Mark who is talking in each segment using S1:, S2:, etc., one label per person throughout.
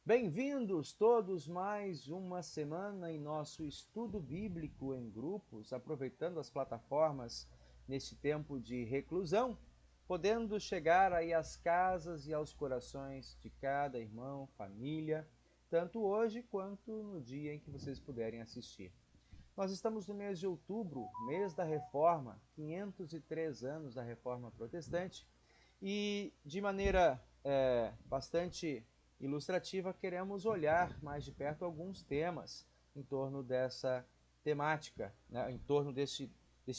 S1: Bem-vindos todos mais uma semana em nosso estudo bíblico em grupos, aproveitando as plataformas neste tempo de reclusão, podendo chegar aí às casas e aos corações de cada irmão, família, tanto hoje quanto no dia em que vocês puderem assistir. Nós estamos no mês de outubro, mês da Reforma, 503 anos da Reforma Protestante, e de maneira bastante ilustrativa queremos olhar mais de perto alguns temas em torno dessa temática, né, em torno desse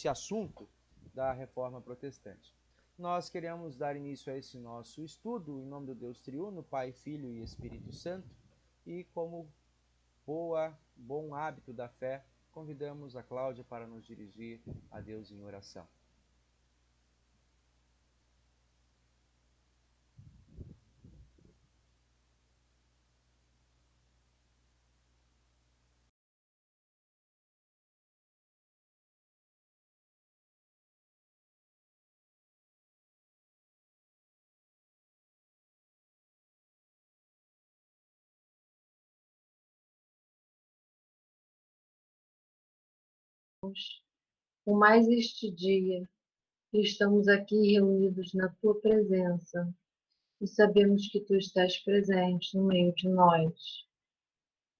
S1: assunto da Reforma Protestante. Nós queremos dar início a esse nosso estudo em nome do Deus Triuno, Pai, Filho e Espírito Santo, e como bom hábito da fé, convidamos a Cláudia para nos dirigir a Deus em oração.
S2: Por mais este dia, estamos aqui reunidos na tua presença e sabemos que tu estás presente no meio de nós.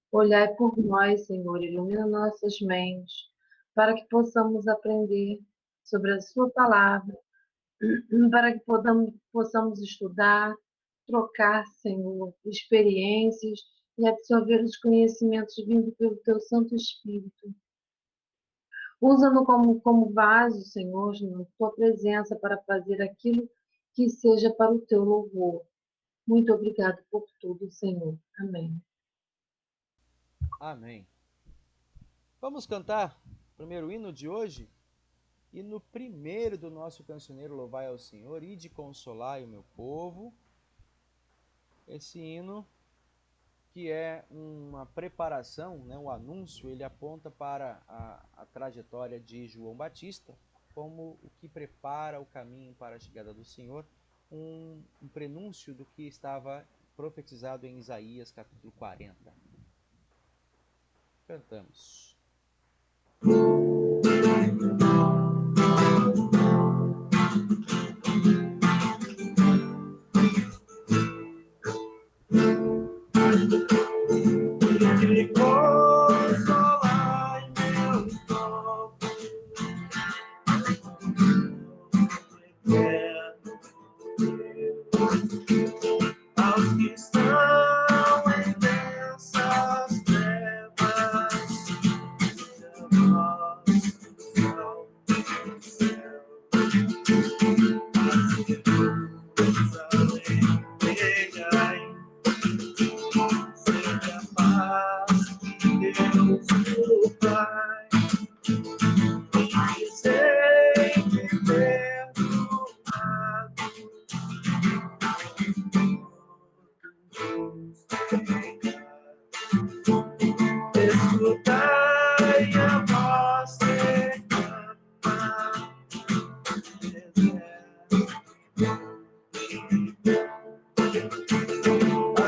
S2: Olhai por nós, Senhor, ilumina nossas mentes, para que possamos aprender sobre a sua palavra, para que possamos estudar, trocar, Senhor, experiências e absorver os conhecimentos vindos pelo teu Santo Espírito. Usa-no como vaso, Senhor, na tua presença para fazer aquilo que seja para o teu louvor. Muito obrigado por tudo, Senhor. Amém.
S1: Amém. Vamos cantar o primeiro hino de hoje? E no primeiro do nosso cancioneiro Louvai ao Senhor, ide consolai o meu povo. Esse hino que é uma preparação, né, um anúncio, ele aponta para a trajetória de João Batista como o que prepara o caminho para a chegada do Senhor, um prenúncio do que estava profetizado em Isaías capítulo 40. Cantamos.
S3: Consolai meu povo, aos que estão em densas trevas, a voz do céu, pegai, seja a paz de Deus o Pai, e seja perdoado todos os pecados. Escutai a voz que clama,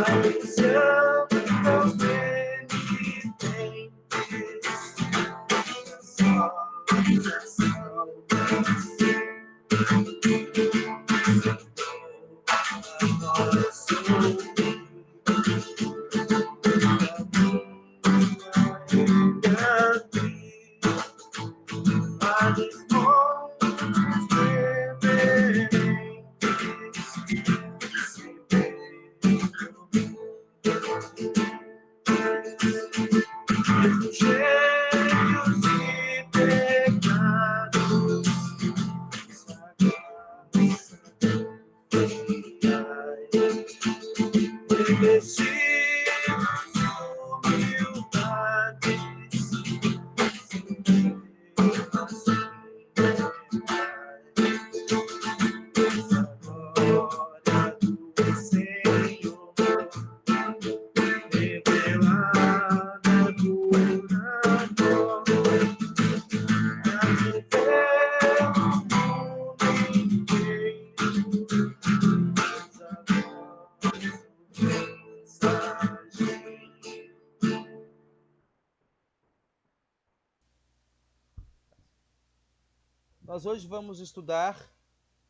S3: anunciando aos penitentes cheios de pecados, revestidos de humildades, glória do Senhor, revelada por amor, pelo mundo inteiro,
S1: Nós hoje vamos estudar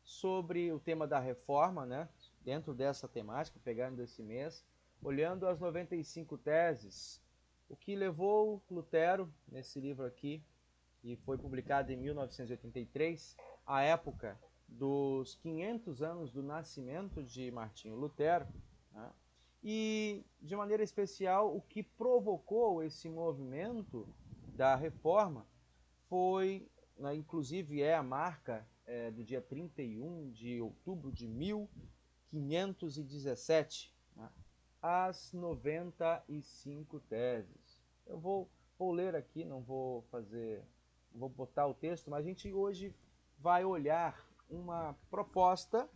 S1: sobre o tema da reforma, né? Dentro dessa temática, pegando esse mês, olhando as 95 teses, o que levou Lutero, nesse livro aqui, e foi publicado em 1983, à época dos 500 anos do nascimento de Martinho Lutero, né? E, de maneira especial, o que provocou esse movimento da reforma foi, né, inclusive é a marca do dia 31 de outubro de 1517, né, as 95 teses. Eu vou ler aqui, não vou botar o texto, mas a gente hoje vai olhar uma proposta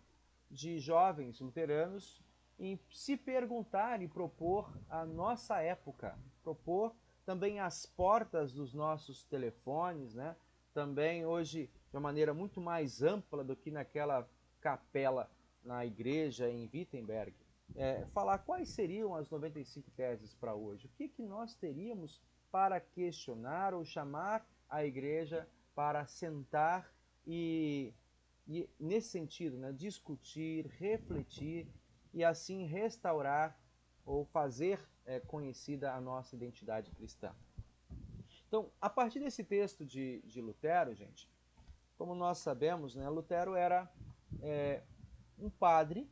S1: de jovens luteranos em se perguntar e propor a nossa época, propor também as portas dos nossos telefones, né? Também hoje de uma maneira muito mais ampla do que naquela capela na igreja em Wittenberg, falar quais seriam as 95 teses para hoje, o que nós teríamos para questionar ou chamar a igreja para sentar e nesse sentido, né, discutir, refletir e assim restaurar ou fazer conhecida a nossa identidade cristã. Então, a partir desse texto de Lutero, gente, como nós sabemos, né, Lutero era um padre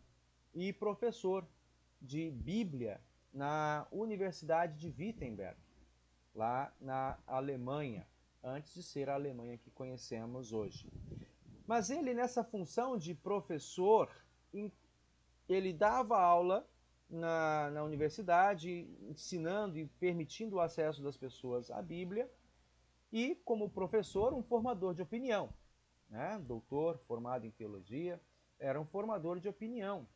S1: e professor de Bíblia na Universidade de Wittenberg, lá na Alemanha, antes de ser a Alemanha que conhecemos hoje. Mas ele, nessa função de professor, ele dava aula na universidade, ensinando e permitindo o acesso das pessoas à Bíblia, e, como professor, um formador de opinião, né? Doutor, formado em teologia, era um formador de opinião.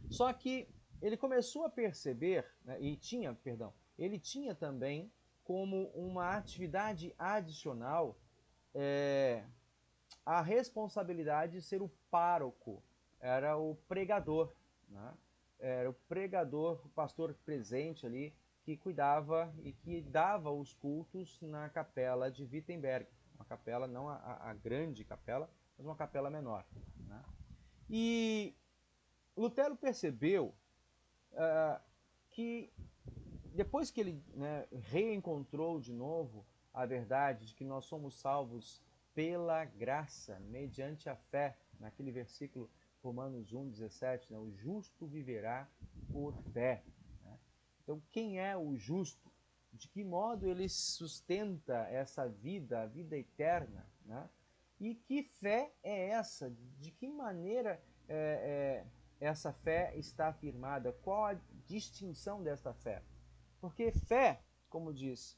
S1: Só que ele começou a perceber, né, ele tinha também como uma atividade adicional a responsabilidade de ser o pároco, era o pregador, né? Era o pregador, o pastor presente ali, que cuidava e que dava os cultos na capela de Wittenberg. Uma capela, não a grande capela, mas uma capela menor, né? E Lutero percebeu que depois que ele, né, reencontrou de novo a verdade de que nós somos salvos pela graça, mediante a fé, naquele versículo Romanos 1,17, né, o justo viverá por fé. Né? Então, quem é o justo? De que modo ele sustenta essa vida, a vida eterna? Né? E que fé é essa? De que maneira essa fé está afirmada? Qual a distinção desta fé? Porque fé, como diz,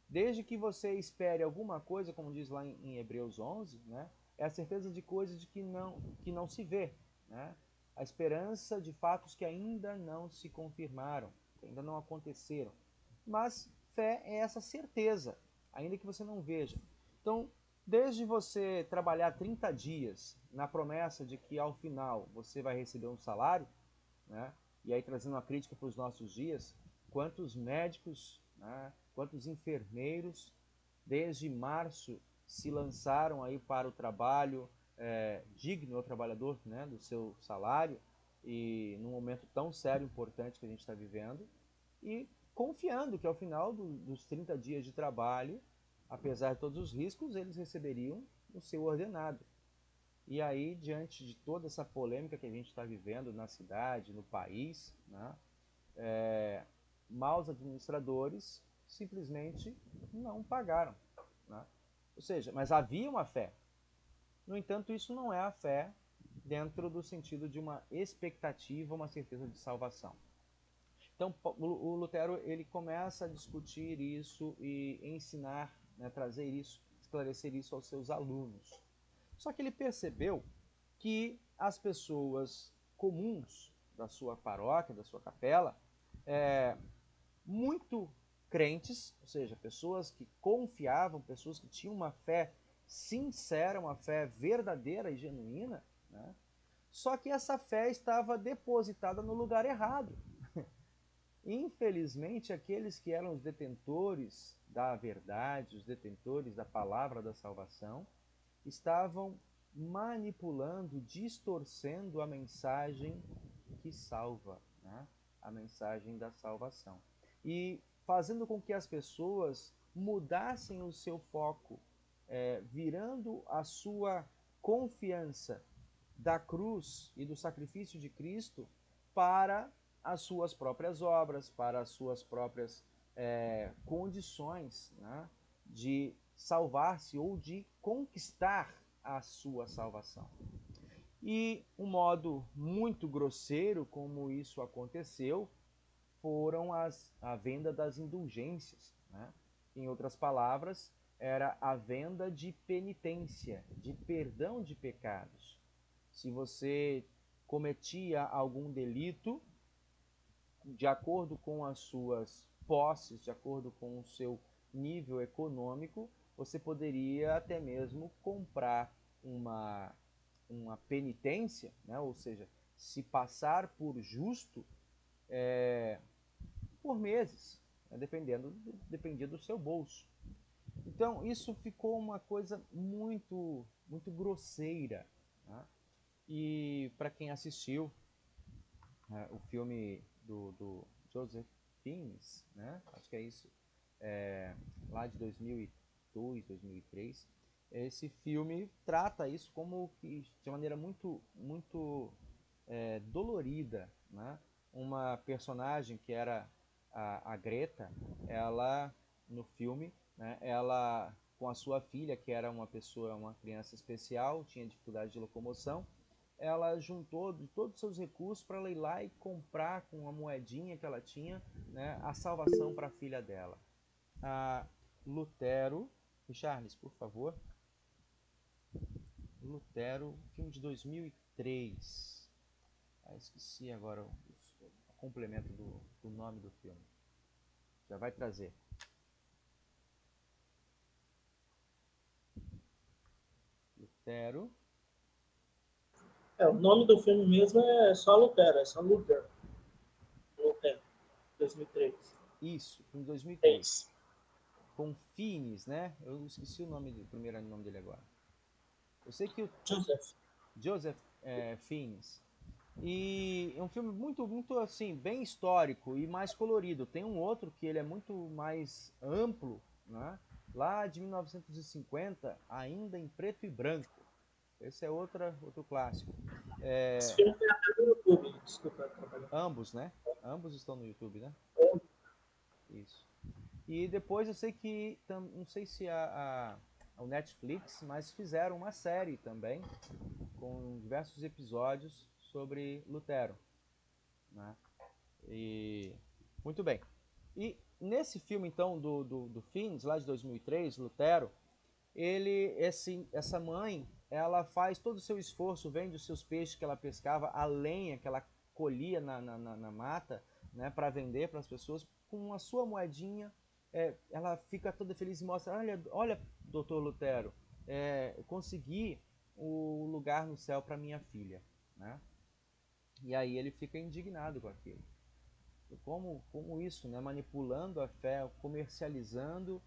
S1: desde que você espere alguma coisa, como diz lá em Hebreus 11, né, é a certeza de coisas que não se vê. Né? A esperança de fatos que ainda não se confirmaram, que ainda não aconteceram. Mas fé é essa certeza, ainda que você não veja. Então, desde você trabalhar 30 dias na promessa de que ao final você vai receber um salário, né? E aí trazendo uma crítica para os nossos dias, quantos médicos, né, quantos enfermeiros, desde março, se lançaram aí para o trabalho digno ao trabalhador, né, do seu salário, e num momento tão sério e importante que a gente está vivendo, e confiando que ao final dos 30 dias de trabalho, apesar de todos os riscos, eles receberiam o seu ordenado. E aí, diante de toda essa polêmica que a gente está vivendo na cidade, no país, né, maus administradores simplesmente não pagaram. Né? Ou seja, mas havia uma fé. No entanto, isso não é a fé dentro do sentido de uma expectativa, uma certeza de salvação. Então, o Lutero ele começa a discutir isso e ensinar, né, trazer isso, esclarecer isso aos seus alunos. Só que ele percebeu que as pessoas comuns da sua paróquia, da sua capela, muito crentes, ou seja, pessoas que confiavam, pessoas que tinham uma fé sincera, uma fé verdadeira e genuína, né? Só que essa fé estava depositada no lugar errado. Infelizmente, aqueles que eram os detentores da verdade, os detentores da palavra da salvação, estavam manipulando, distorcendo a mensagem que salva, né? A mensagem da salvação. E fazendo com que as pessoas mudassem o seu foco, virando a sua confiança da cruz e do sacrifício de Cristo para as suas próprias obras, para as suas próprias condições, né, de salvar-se ou de conquistar a sua salvação. E um modo muito grosseiro como isso aconteceu foram a venda das indulgências, né? Em outras palavras, era a venda de penitência, de perdão de pecados. Se você cometia algum delito, de acordo com as suas posses, de acordo com o seu nível econômico, você poderia até mesmo comprar uma penitência, né? Ou seja, se passar por justo por meses, né? Dependia do seu bolso. Então, isso ficou uma coisa muito, muito grosseira, né? E para quem assistiu o filme do Joseph Fiennes, né? Acho que é isso, lá de 2002, 2003, esse filme trata isso como que de maneira muito, muito dolorida, né? Uma personagem que era a Greta, ela no filme, né? Ela com a sua filha, que era uma criança especial, tinha dificuldade de locomoção, ela juntou de todos os seus recursos para ela ir lá e comprar com uma moedinha que ela tinha, né, a salvação para a filha dela. A Lutero, Charles, por favor. Lutero, filme de 2003. Esqueci agora o complemento do nome do filme. Já vai trazer. Lutero.
S4: O nome do filme mesmo é só Lutero, é só Luther. Lutero, 2003.
S1: Isso, filme de 2003. Com Fiennes, né? Eu esqueci o primeiro nome dele agora. Eu sei que o Joseph Fiennes. E é um filme muito, muito assim, bem histórico e mais colorido. Tem um outro que ele é muito mais amplo, né? Lá de 1950, ainda em preto e branco. Esse é outro clássico.
S4: Esse filme tem até no YouTube, desculpa.
S1: Ambos, né? Ambos estão no YouTube, né? Isso. E depois eu sei que, não sei se o Netflix, mas fizeram uma série também, com diversos episódios sobre Lutero, né? E muito bem. E nesse filme então do Fiennes, lá de 2003, Lutero, essa mãe, ela faz todo o seu esforço, vende os seus peixes que ela pescava, a lenha que ela colhia na mata, né, para vender para as pessoas, com a sua moedinha, ela fica toda feliz e mostra, olha, doutor Lutero, eu consegui o lugar no céu para minha filha, né? E aí ele fica indignado com aquilo. Como isso, né? Manipulando a fé, comercializando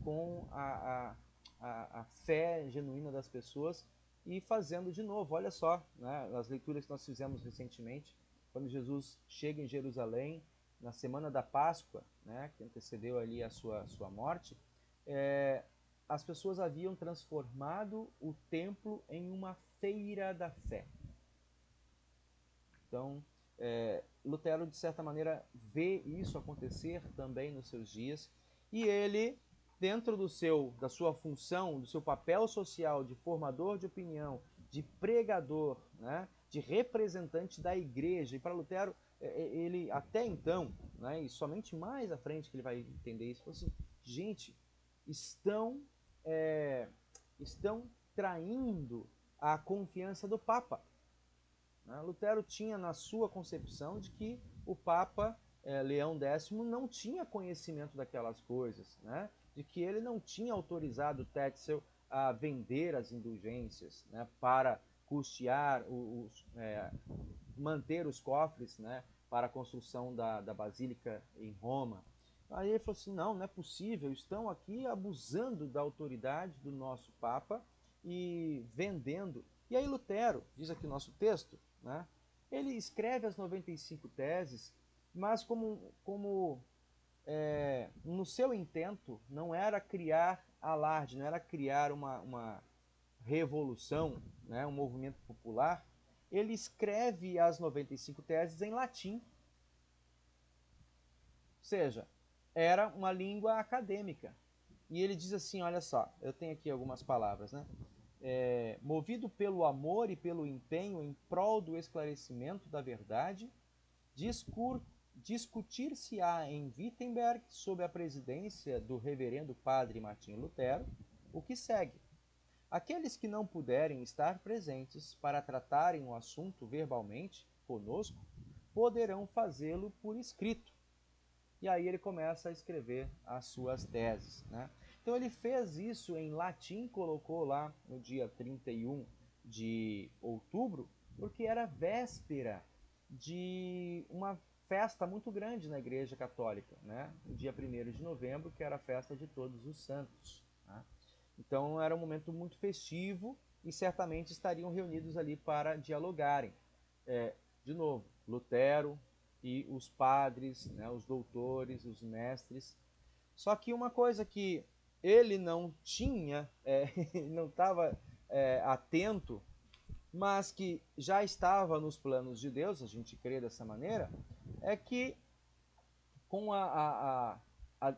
S1: com a fé genuína das pessoas e fazendo de novo. Olha só, né? As leituras que nós fizemos recentemente, quando Jesus chega em Jerusalém, na semana da Páscoa, né? Que antecedeu ali a sua morte, as pessoas haviam transformado o templo em uma feira da fé. Então, Lutero, de certa maneira, vê isso acontecer também nos seus dias, e ele, dentro da sua função, do seu papel social de formador de opinião, de pregador, né, de representante da igreja, e para Lutero, ele até então, né, e somente mais à frente que ele vai entender isso, falou assim, gente, estão traindo a confiança do Papa. Lutero tinha na sua concepção de que o Papa Leão X não tinha conhecimento daquelas coisas, né? De que ele não tinha autorizado Tetzel a vender as indulgências, né? Para custear, manter os cofres, né? Para a construção da Basílica em Roma. Aí ele falou assim, não, não é possível, estão aqui abusando da autoridade do nosso Papa e vendendo. E aí Lutero, diz aqui o nosso texto, né, ele escreve as 95 teses, mas no seu intento não era criar alarde, não era criar uma revolução, né, um movimento popular, ele escreve as 95 teses em latim. Ou seja, era uma língua acadêmica. E ele diz assim, olha só, eu tenho aqui algumas palavras, né? Movido pelo amor e pelo empenho em prol do esclarecimento da verdade, discutir-se-á em Wittenberg, sob a presidência do reverendo padre Martinho Lutero, o que segue. Aqueles que não puderem estar presentes para tratarem o assunto verbalmente conosco, poderão fazê-lo por escrito. E aí ele começa a escrever as suas teses, né? Então ele fez isso em latim, colocou lá no dia 31 de outubro, porque era véspera de uma festa muito grande na Igreja Católica, né? No dia 1º de novembro, que era a festa de Todos os Santos, né? Então era um momento muito festivo e certamente estariam reunidos ali para dialogarem. De novo, Lutero e os padres, né, os doutores, os mestres. Só que uma coisa que ele não tinha, não estava atento, mas que já estava nos planos de Deus, a gente crê dessa maneira, é que com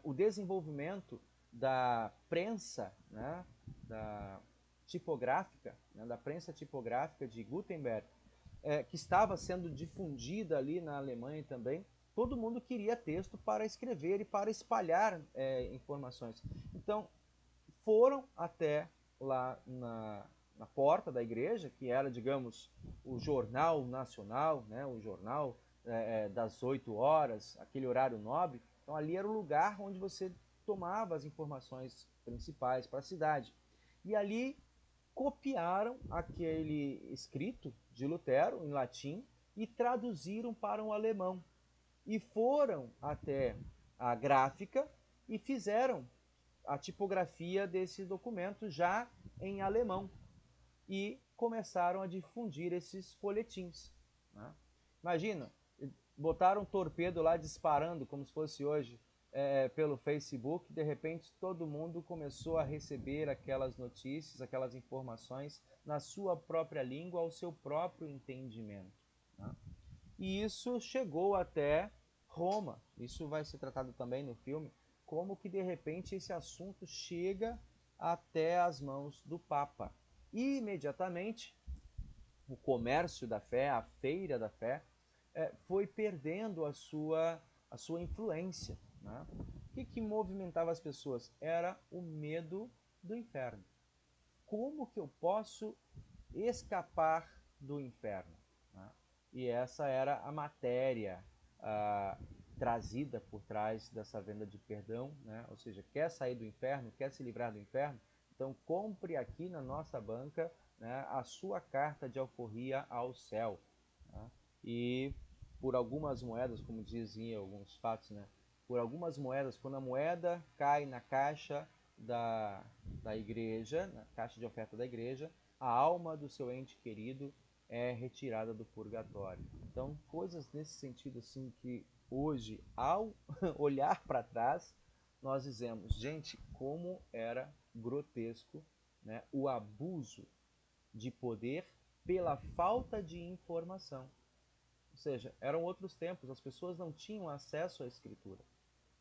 S1: o desenvolvimento da prensa, né, da tipográfica, né, da prensa tipográfica de Gutenberg, que estava sendo difundida ali na Alemanha também, todo mundo queria texto para escrever e para espalhar informações. Então, foram até lá na porta da igreja, que era, digamos, o jornal nacional, né, o jornal das 8 horas, aquele horário nobre. Então ali era o lugar onde você tomava as informações principais para a cidade. E ali copiaram aquele escrito de Lutero em latim e traduziram para o alemão. E foram até a gráfica e fizeram a tipografia desse documento já em alemão e começaram a difundir esses folhetins, né? Imagina, botaram um torpedo lá disparando como se fosse hoje pelo Facebook, de repente todo mundo começou a receber aquelas notícias, aquelas informações na sua própria língua, ao seu próprio entendimento, né? E isso chegou até Roma. Isso vai ser tratado também no filme, como que de repente esse assunto chega até as mãos do Papa. E imediatamente o comércio da fé, a feira da fé, foi perdendo a sua influência, né? O que movimentava as pessoas? Era o medo do inferno. Como que eu posso escapar do inferno, né? E essa era a matéria trazida por trás dessa venda de perdão, né? Ou seja, quer sair do inferno, quer se livrar do inferno? Então compre aqui na nossa banca, né, a sua carta de alforria ao céu, né? E por algumas moedas, como dizem alguns fatos, né? Por algumas moedas, quando a moeda cai na caixa da igreja, na caixa de oferta da igreja, a alma do seu ente querido é retirada do purgatório. Então, coisas nesse sentido assim que hoje, ao olhar para trás, nós dizemos, gente, como era grotesco, né, o abuso de poder pela falta de informação. Ou seja, eram outros tempos, as pessoas não tinham acesso à escritura.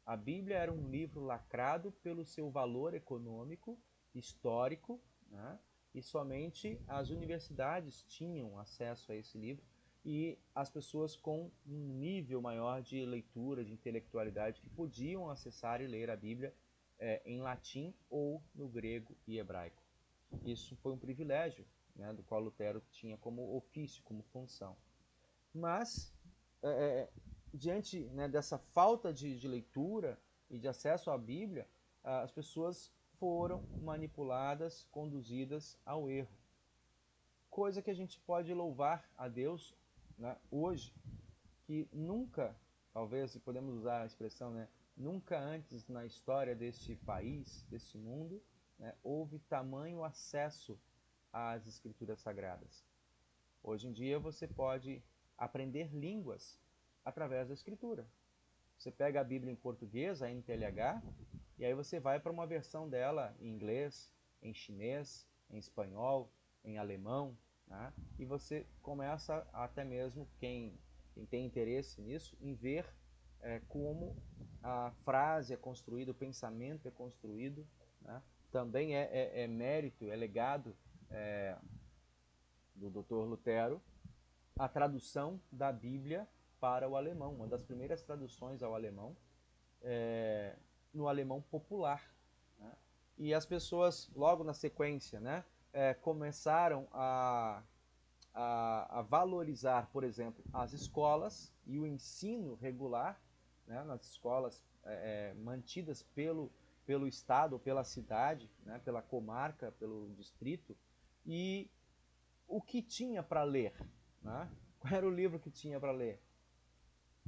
S1: A Bíblia era um livro lacrado pelo seu valor econômico, histórico, né? E somente as universidades tinham acesso a esse livro e as pessoas com um nível maior de leitura, de intelectualidade, que podiam acessar e ler a Bíblia em latim ou no grego e hebraico. Isso foi um privilégio, né, do qual Lutero tinha como ofício, como função. Mas, diante, né, dessa falta de leitura e de acesso à Bíblia, as pessoas foram manipuladas, conduzidas ao erro. Coisa que a gente pode louvar a Deus, né, hoje, que nunca, talvez, se podemos usar a expressão, né, nunca antes na história deste país, deste mundo, né, houve tamanho acesso às escrituras sagradas. Hoje em dia você pode aprender línguas através da escritura. Você pega a Bíblia em português, a NTLH, e aí você vai para uma versão dela em inglês, em chinês, em espanhol, em alemão, né? E você começa, até mesmo quem tem interesse nisso, em ver como a frase é construída, o pensamento é construído, né? Também é mérito, é legado do Dr. Lutero a tradução da Bíblia para o alemão, uma das primeiras traduções ao alemão, no alemão popular, né? E as pessoas, logo na sequência, né, começaram a valorizar, por exemplo, as escolas e o ensino regular, né, nas escolas mantidas pelo Estado, ou pela cidade, né, pela comarca, pelo distrito, e o que tinha para ler, né? Qual era o livro que tinha para ler?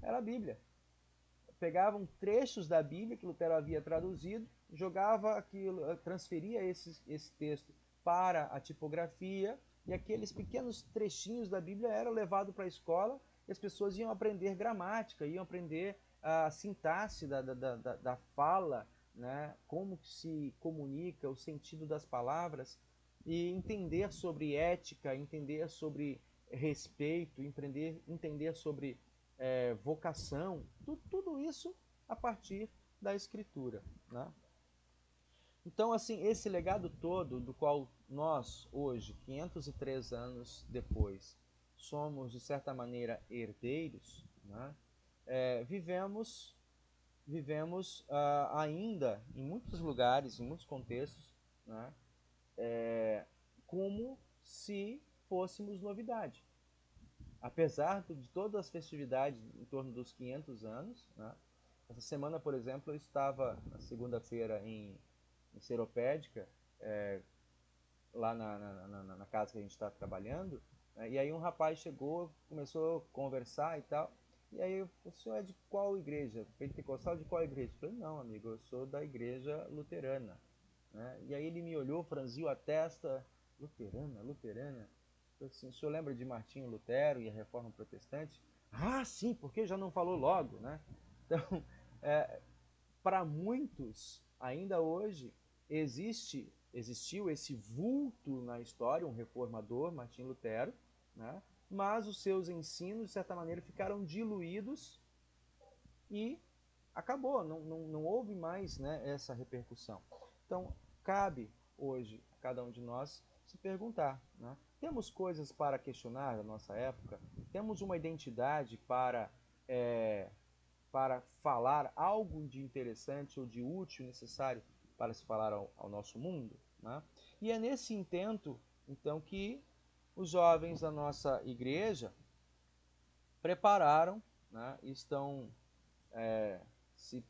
S1: Era a Bíblia. Pegavam trechos da Bíblia que Lutero havia traduzido, jogava aquilo, transferia esse texto para a tipografia, e aqueles pequenos trechinhos da Bíblia eram levados para a escola, e as pessoas iam aprender gramática, iam aprender a sintaxe da fala, né? Como se comunica, o sentido das palavras, e entender sobre ética, entender sobre respeito, entender sobre vocação, tudo isso a partir da escritura, né? Então, assim, esse legado todo do qual nós, hoje, 503 anos depois, somos, de certa maneira, herdeiros, né? Vivemos ainda, em muitos lugares, em muitos contextos, né? Como se fôssemos novidade. Apesar de todas as festividades em torno dos 500 anos, né? Essa semana, por exemplo, eu estava na segunda-feira em Seropédica, lá na casa que a gente está trabalhando, né? E aí um rapaz chegou, começou a conversar e tal, e aí o senhor é de qual igreja? Pentecostal de qual igreja? Eu falei, não, amigo, eu sou da igreja luterana, né? E aí ele me olhou, franziu a testa, luterana? Assim, o senhor lembra de Martinho Lutero e a Reforma Protestante? Ah, sim, porque já não falou logo, né? Então, para muitos, ainda hoje, existiu esse vulto na história, um reformador, Martinho Lutero, né? Mas os seus ensinos, de certa maneira, ficaram diluídos e acabou, não houve mais, né, essa repercussão. Então, cabe hoje a cada um de nós se perguntar, né? Temos coisas para questionar da nossa época? Temos uma identidade para falar algo de interessante ou de útil necessário para se falar ao nosso mundo, né? E é nesse intento, então, que os jovens da nossa igreja prepararam, né, estão se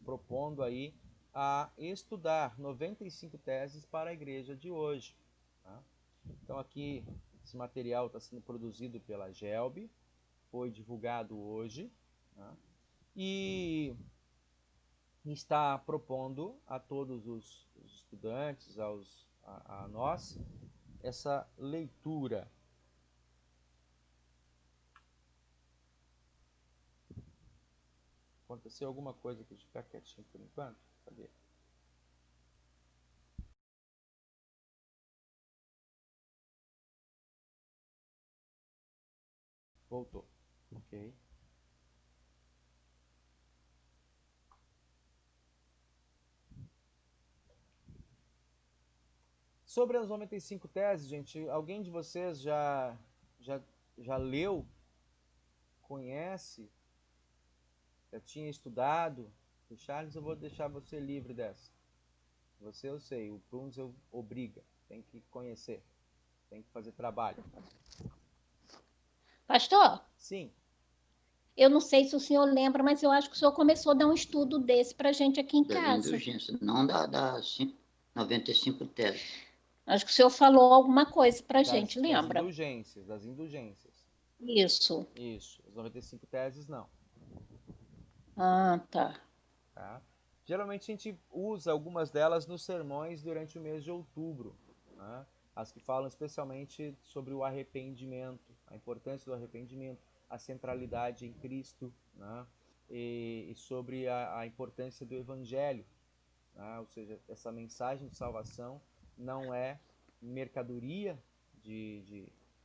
S1: propondo aí a estudar 95 teses para a igreja de hoje, tá? Então aqui esse material está sendo produzido pela GELB, foi divulgado hoje, tá? E está propondo a todos os estudantes, a nós, essa leitura. Aconteceu alguma coisa aqui de ficar quietinho por enquanto? Cadê? Voltou. Ok. Sobre as 95 teses, gente, alguém de vocês já leu, conhece, já tinha estudado? O Charles, eu vou deixar você livre dessa. Você eu sei, o Prunes eu obriga, tem que conhecer, tem que fazer trabalho.
S5: Pastor,
S1: Sim,
S5: eu não sei se o senhor lembra, mas eu acho que o senhor começou a dar um estudo desse para a gente aqui em
S6: Das
S5: casa.
S6: indulgências, não da 95 teses.
S5: Acho que o senhor falou alguma coisa para a gente,
S1: das
S5: lembra?
S1: indulgências.
S5: Isso.
S1: Isso, as 95 teses não.
S5: Ah, tá.
S1: tá? Geralmente a gente usa algumas delas nos sermões durante o mês de outubro, né? As que falam especialmente sobre o arrependimento, a importância do arrependimento, a centralidade em Cristo, né? E sobre a importância do Evangelho, né? Ou seja, essa mensagem de salvação não é mercadoria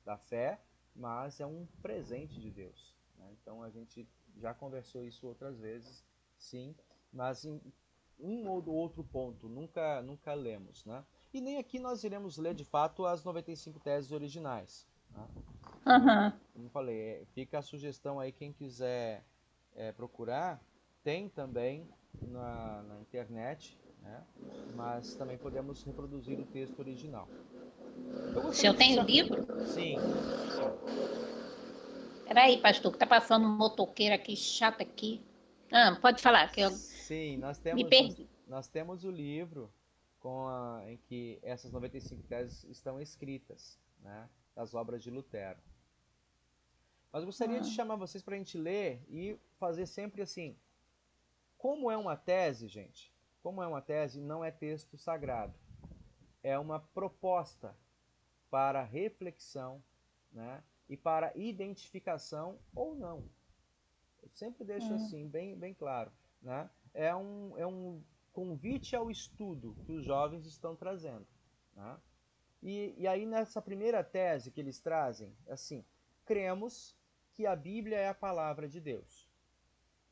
S1: da fé, mas é um presente de Deus, né? Então a gente já conversou isso outras vezes, sim, mas em um ou do outro ponto, nunca lemos, né? E nem aqui nós iremos ler de fato as 95 teses originais, né?
S5: Aham.
S1: Como falei, fica a sugestão aí, quem quiser procurar, tem também na internet, né? Mas também podemos reproduzir o texto original. Eu
S5: O senhor
S1: gostaria de
S5: tem o livro?
S1: Sim.
S5: Peraí, pastor, que tá passando um motoqueiro aqui, chato aqui. Ah, pode falar, que eu
S1: Sim,
S5: me perdi.
S1: nós temos o livro em que essas 95 teses estão escritas, né? Das obras de Lutero. Mas eu gostaria de
S5: Ah,
S1: chamar vocês para a gente ler e fazer sempre assim. Como é uma tese, gente? Como é uma tese, não é texto sagrado. É uma proposta para reflexão, né? E para identificação ou não. Eu sempre deixo assim, bem claro, né? É um convite ao estudo que os jovens estão trazendo, né? E aí nessa primeira tese que eles trazem, assim, cremos que a Bíblia é a palavra de Deus.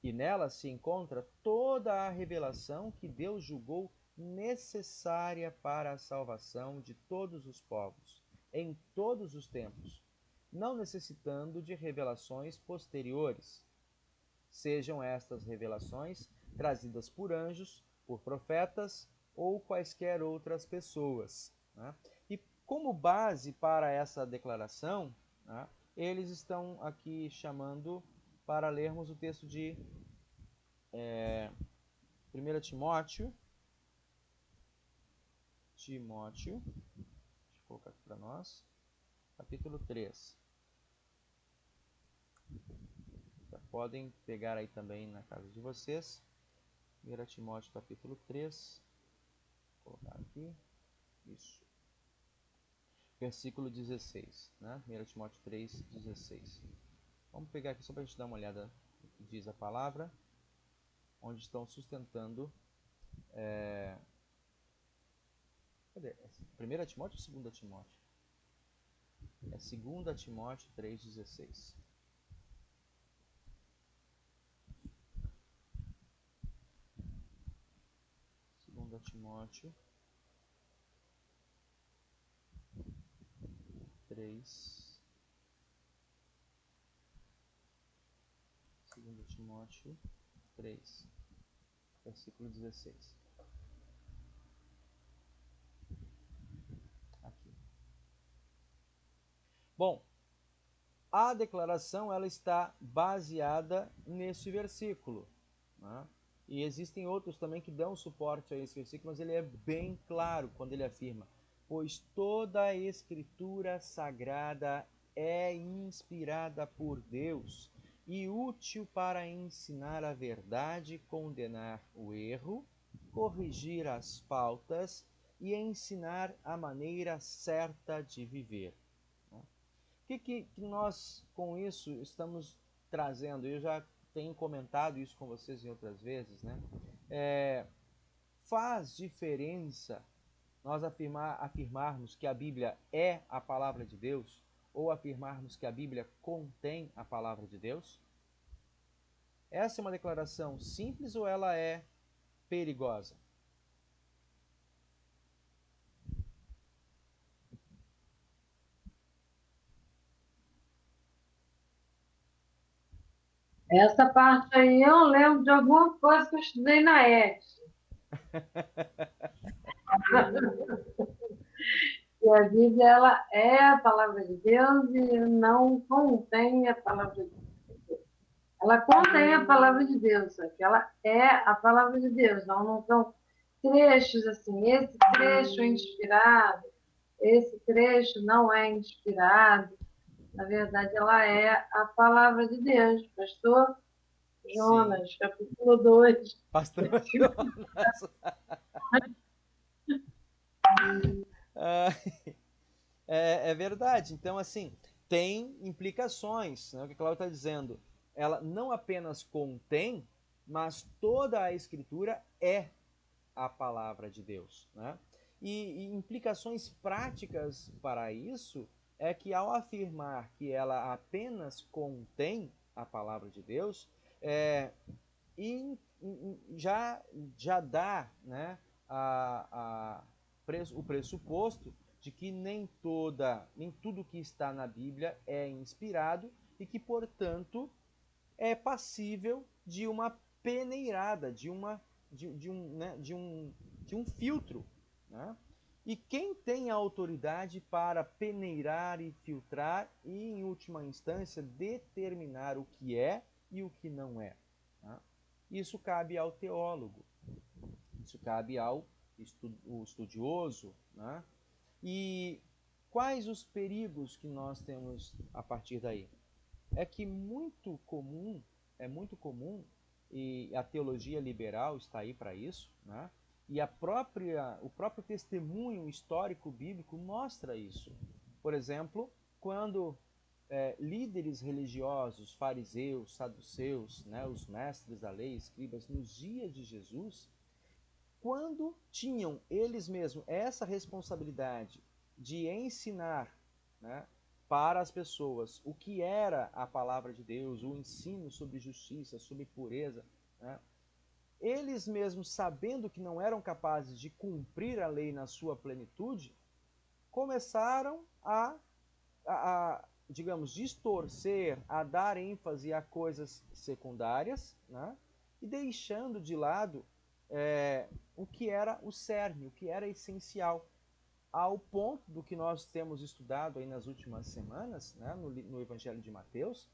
S1: E nela se encontra toda a revelação que Deus julgou necessária para a salvação de todos os povos, em todos os tempos, não necessitando de revelações posteriores. Sejam estas revelações trazidas por anjos, por profetas ou quaisquer outras pessoas, né? E como base para essa declaração, né, eles estão aqui chamando para lermos o texto de 1 Timóteo, deixa eu colocar aqui para nós, capítulo 3. Já podem pegar aí também na casa de vocês. 1 Timóteo, capítulo 3. Vou colocar aqui. Isso. Versículo 16, né? 1 Timóteo 3, 16. Vamos pegar aqui só para a gente dar uma olhada no que diz a palavra, onde estão sustentando. Cadê? 1 Timóteo ou 2 Timóteo? É 2 Timóteo 3, 16. 2 Timóteo 3. 2 Timóteo 3, versículo 16. Aqui. Bom, a declaração ela está baseada nesse versículo, né? E existem outros também que dão suporte a esse versículo, mas ele é bem claro quando ele afirma: pois toda a escritura sagrada é inspirada por Deus e útil para ensinar a verdade, condenar o erro, corrigir as faltas e ensinar a maneira certa de viver. O que nós, com isso, estamos trazendo? Eu já tenho comentado isso com vocês em outras vezes, né? Faz diferença nós afirmarmos que a Bíblia é a palavra de Deus ou afirmarmos que a Bíblia contém a palavra de Deus? Essa é uma declaração simples ou ela é perigosa?
S2: Essa parte aí eu lembro de alguma coisa que eu estudei na ET. E a Bíblia, ela é a palavra de Deus e não contém a palavra de Deus. Ela contém a palavra de Deus, só que ela é a palavra de Deus. Não são trechos assim, esse trecho é inspirado, esse trecho não é inspirado. Na verdade, ela é a palavra de Deus. Pastor Em
S1: Sim.
S2: Jonas, capítulo 2.
S1: Pastor Jonas. Ah, é verdade. Então, assim, tem implicações, né? O que a Cláudia está dizendo. Ela não apenas contém, mas toda a Escritura é a palavra de Deus, né? E implicações práticas para isso é que ao afirmar que ela apenas contém a palavra de Deus, e já dá, né, o pressuposto de que nem tudo que está na Bíblia é inspirado e que, portanto, é passível de uma peneirada, de um filtro, né? E quem tem a autoridade para peneirar e filtrar e, em última instância, determinar o que é e o que não é? Tá? Isso cabe ao teólogo, isso cabe ao estudioso, né? E quais os perigos que nós temos a partir daí? É que é muito comum, e a teologia liberal está aí para isso, né? E o próprio testemunho histórico bíblico mostra isso. Por exemplo, quando líderes religiosos, fariseus, saduceus, né, os mestres da lei, escribas, nos dias de Jesus, quando tinham eles mesmos essa responsabilidade de ensinar, né, para as pessoas o que era a palavra de Deus, o ensino sobre justiça, sobre pureza, né, eles mesmos, sabendo que não eram capazes de cumprir a lei na sua plenitude, começaram digamos, distorcer, a dar ênfase a coisas secundárias, né, e deixando de lado o que era o cerne, o que era essencial, ao ponto do que nós temos estudado aí nas últimas semanas, né, no Evangelho de Mateus,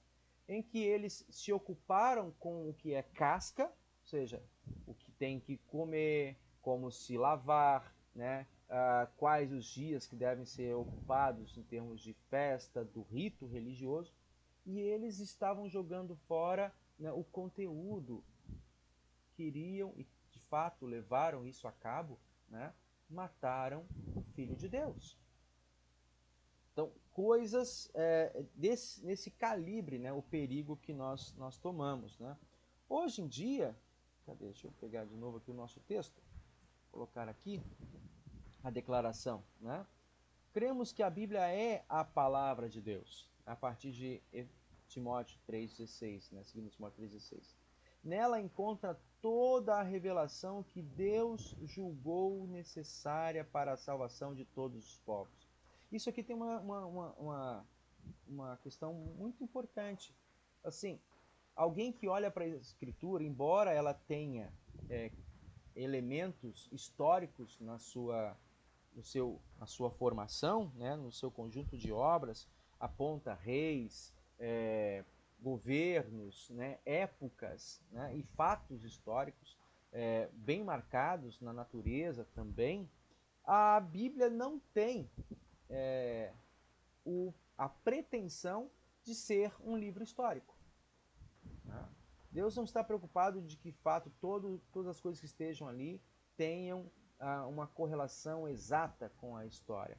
S1: em que eles se ocuparam com o que é casca, ou seja, o que tem que comer, como se lavar, né, quais os dias que devem ser ocupados em termos de festa, do rito religioso, e eles estavam jogando fora, né, o conteúdo, queriam e de fato levaram isso a cabo, né, mataram o Filho de Deus. Então, coisas nesse calibre, né, o perigo que nós tomamos. Né? Hoje em dia, deixa eu pegar de novo aqui o nosso texto, colocar aqui a declaração. Né? Cremos que a Bíblia é a palavra de Deus, a partir de Timóteo 3,16, né? 2 Timóteo 3,16. Nela encontra toda a revelação que Deus julgou necessária para a salvação de todos os povos. Isso aqui tem uma questão muito importante. Assim, alguém que olha para a Escritura, embora ela tenha elementos históricos na sua formação, né, no seu conjunto de obras, aponta reis, governos, né, épocas, né, e fatos históricos bem marcados na natureza também, a Bíblia não tem a pretensão de ser um livro histórico. Né? Deus não está preocupado de que, de fato, todas as coisas que estejam ali tenham uma correlação exata com a história.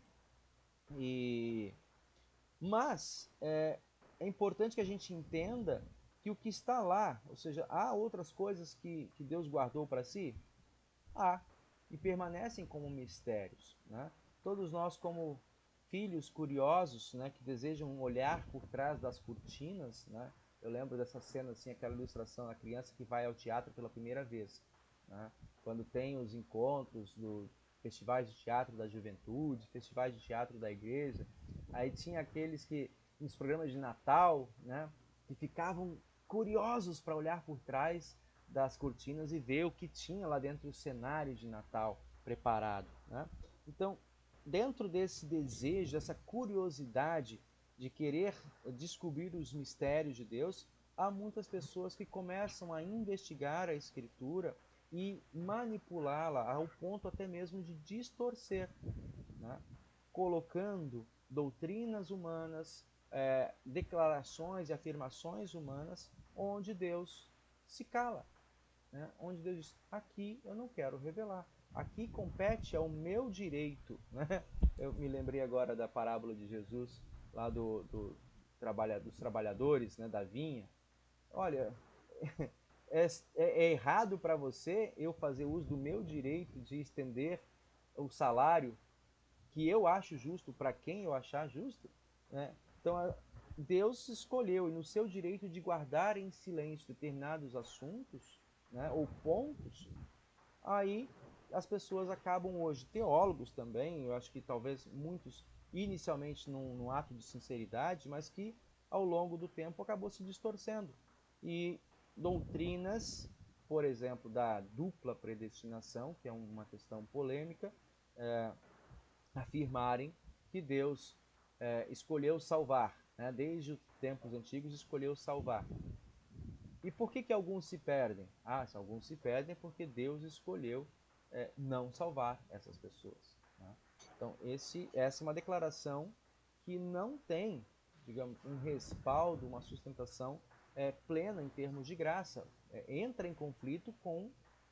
S1: Mas é importante que a gente entenda que o que está lá, ou seja, há outras coisas que Deus guardou para si? Há, e permanecem como mistérios. Né? Todos nós, como filhos curiosos, né, que desejam olhar por trás das cortinas, né? Eu lembro dessa cena, assim, aquela ilustração da criança que vai ao teatro pela primeira vez. Né? Quando tem os encontros do festivais de teatro da juventude, festivais de teatro da igreja, aí tinha aqueles que, nos programas de Natal, né, que ficavam curiosos para olhar por trás das cortinas e ver o que tinha lá dentro do cenário de Natal preparado. Né? Então, dentro desse desejo, dessa curiosidade de querer descobrir os mistérios de Deus, há muitas pessoas que começam a investigar a Escritura e manipulá-la ao ponto até mesmo de distorcer, né? Colocando doutrinas humanas, declarações e afirmações humanas, onde Deus se cala, né? Onde Deus diz, aqui eu não quero revelar, aqui compete ao meu direito, né? Eu me lembrei agora da parábola de Jesus, lá dos trabalhadores, né, da vinha. Olha, é errado para você eu fazer uso do meu direito de estender o salário que eu acho justo para quem eu achar justo, né? Então, Deus escolheu, e no seu direito de guardar em silêncio determinados assuntos, né, ou pontos, aí as pessoas acabam hoje, teólogos também, eu acho que talvez muitos inicialmente num ato de sinceridade, mas que ao longo do tempo acabou se distorcendo. E doutrinas, por exemplo, da dupla predestinação, que é uma questão polêmica, afirmarem que Deus escolheu salvar, né? Desde os tempos antigos escolheu salvar. E por que alguns se perdem? Se alguns se perdem é porque Deus escolheu não salvar essas pessoas, né? Então, essa é uma declaração que não tem, digamos, um respaldo, uma sustentação plena em termos de graça. Entra em conflito com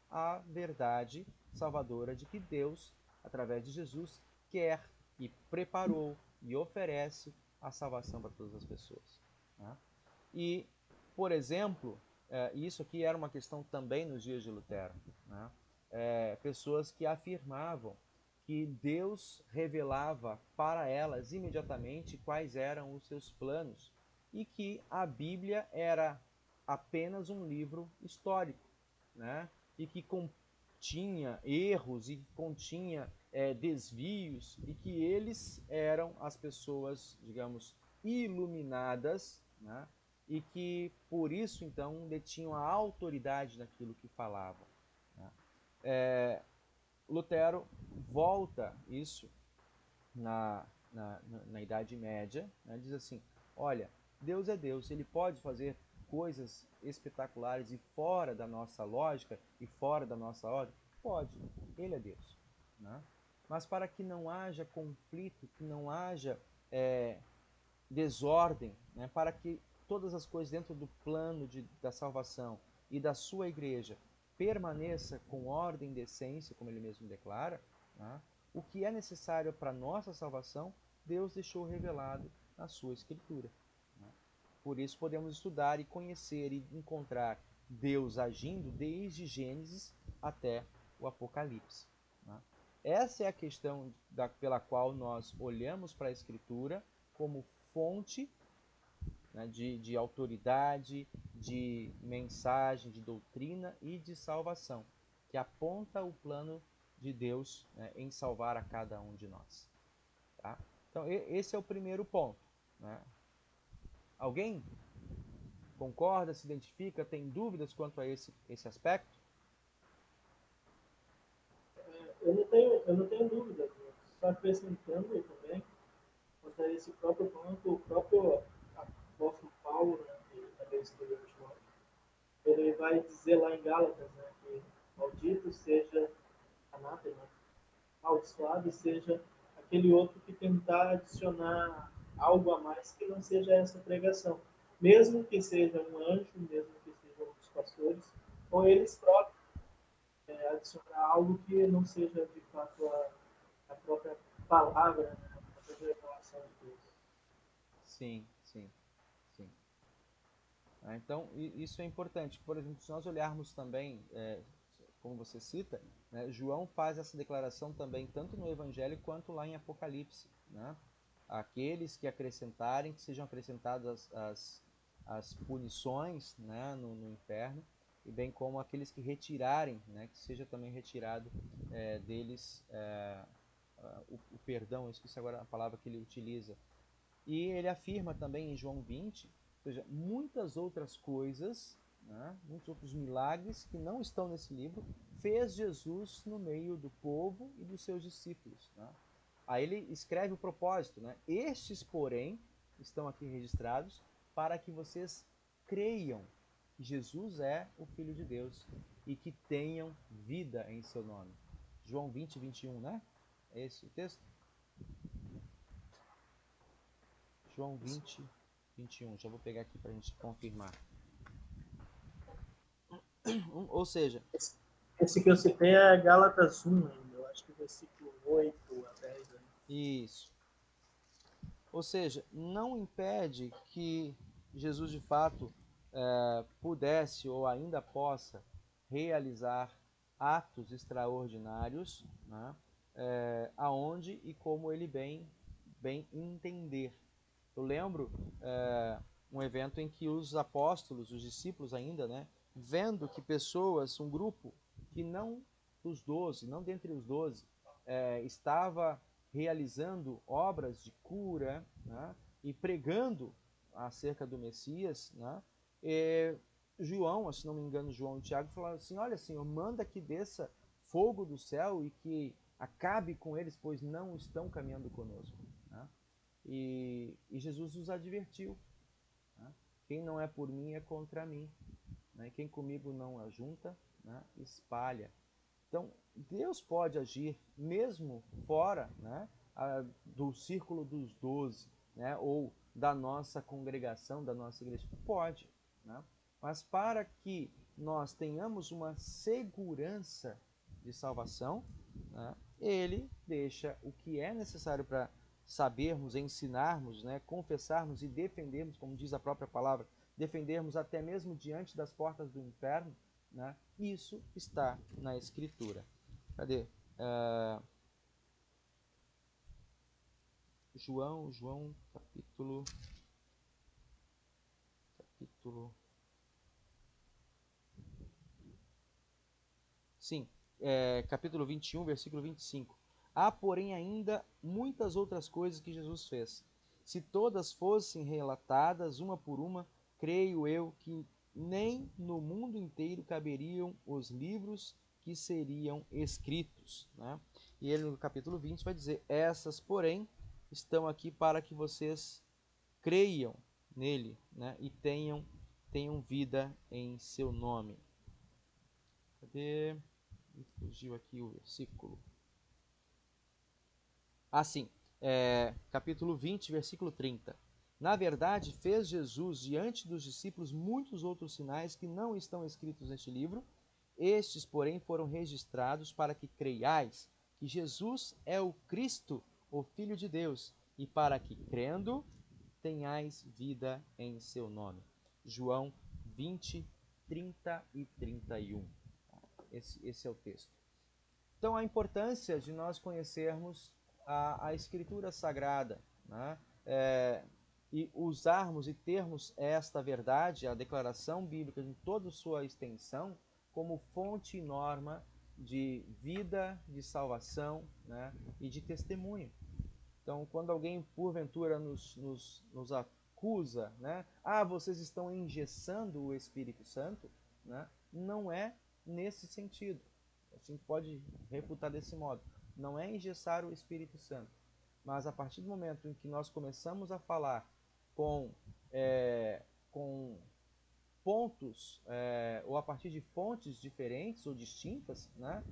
S1: a verdade salvadora de que Deus, através de Jesus, quer e preparou e oferece a salvação para todas as pessoas, né? E, por exemplo, isso aqui era uma questão também nos dias de Lutero, né? Pessoas que afirmavam que Deus revelava para elas imediatamente quais eram os seus planos e que a Bíblia era apenas um livro histórico, né? E que continha erros e continha desvios e que eles eram as pessoas, digamos, iluminadas, né? E que por isso então detinham a autoridade naquilo que falavam, né? Lutero volta isso na Idade Média, né? Diz assim, olha, Deus é Deus, ele pode fazer coisas espetaculares e fora da nossa lógica e fora da nossa ordem? Pode, ele é Deus, né? Mas para que não haja conflito, que não haja desordem, né? Para que todas as coisas dentro do plano da salvação e da sua igreja permaneça com ordem e decência, como ele mesmo declara, né? O que é necessário para a nossa salvação, Deus deixou revelado na sua Escritura, né? Por isso podemos estudar e conhecer e encontrar Deus agindo desde Gênesis até o Apocalipse, né? Essa é a questão pela qual nós olhamos para a Escritura como fonte, né, de autoridade, de mensagem, de doutrina e de salvação, que aponta o plano de Deus, né, em salvar a cada um de nós. Tá? Então, esse é o primeiro ponto, né? Alguém concorda, se identifica, tem dúvidas quanto a esse aspecto?
S4: Eu não tenho dúvida. Só acrescentando também, quanto a esse próprio ponto, o próprio apóstolo Paulo, né, que também escreveu o Timóteo, ele vai dizer lá em Gálatas, né, que maldito seja anátema, amaldiçoado seja aquele outro que tentar adicionar algo a mais que não seja essa pregação. Mesmo que seja um anjo, mesmo que sejam os pastores, ou eles próprios, adicionar algo que não seja de fato a própria palavra, né, a própria revelação de Deus.
S1: Sim, sim, sim. Então, isso é importante. Por exemplo, se nós olharmos também, como você cita, né, João faz essa declaração também, tanto no Evangelho quanto lá em Apocalipse, né? Aqueles que acrescentarem, que sejam acrescentadas as punições, né, no inferno, e bem como aqueles que retirarem, né, que seja também retirado deles o perdão. Eu esqueci agora a palavra que ele utiliza. E ele afirma também em João 20, ou seja, muitas outras coisas, né, muitos outros milagres que não estão nesse livro, fez Jesus no meio do povo e dos seus discípulos, né? Aí ele escreve o propósito, né? Estes, porém, estão aqui registrados para que vocês creiam que Jesus é o Filho de Deus e que tenham vida em seu nome. João 20, 21, né? É esse o texto? João 20, 21. Já vou pegar aqui para a gente confirmar. Ou seja,
S4: Esse que eu citei é Gálatas 1 ainda, eu acho que versículo 8 a 10. Né?
S1: isso. Ou seja, não impede que Jesus de fato pudesse ou ainda possa realizar atos extraordinários, né, aonde e como ele bem entender. Eu lembro um evento em que os apóstolos, os discípulos ainda, né, vendo que pessoas, um grupo que não dos 12, não dentre os 12, estava realizando obras de cura, né, e pregando acerca do Messias, né, João, se não me engano, João e Tiago falaram assim: olha, Senhor, manda que desça fogo do céu e que acabe com eles, pois não estão caminhando conosco. Né? E Jesus os advertiu: né? Quem não é por mim é contra mim. Né? Quem comigo não ajunta, né, espalha. Então, Deus pode agir mesmo fora, né, do círculo dos 12, né, ou da nossa congregação, da nossa igreja. Pode. Né? Mas para que nós tenhamos uma segurança de salvação, né, ele deixa o que é necessário para sabermos, ensinarmos, né, confessarmos e defendermos, como diz a própria palavra, defendermos até mesmo diante das portas do inferno, né? Isso está na Escritura. Cadê? João, capítulo... Sim, capítulo 21, versículo 25. Há, porém, ainda muitas outras coisas que Jesus fez. Se todas fossem relatadas uma por uma, creio eu que nem no mundo inteiro caberiam os livros que seriam escritos. Né? E ele no capítulo 20 vai dizer: essas, porém, estão aqui para que vocês creiam nele, né? E tenham vida em seu nome. Cadê? Me fugiu aqui o versículo. Sim, capítulo 20, versículo 30. Na verdade, fez Jesus diante dos discípulos muitos outros sinais que não estão escritos neste livro. Estes, porém, foram registrados para que creiais que Jesus é o Cristo, o Filho de Deus, e para que, crendo, tenhais vida em seu nome. João 20, 30 e 31. Esse é o texto. Então, a importância de nós conhecermos a Escritura Sagrada, né? E usarmos e termos esta verdade, a declaração bíblica em toda sua extensão, como fonte e norma de vida, de salvação, né? E de testemunho. Então, quando alguém porventura nos acusa, né? Vocês estão engessando o Espírito Santo, né? Não é nesse sentido. A gente pode refutar desse modo. Não é engessar o Espírito Santo, mas a partir do momento em que nós começamos a falar com pontos, ou a partir de fontes diferentes ou distintas, né,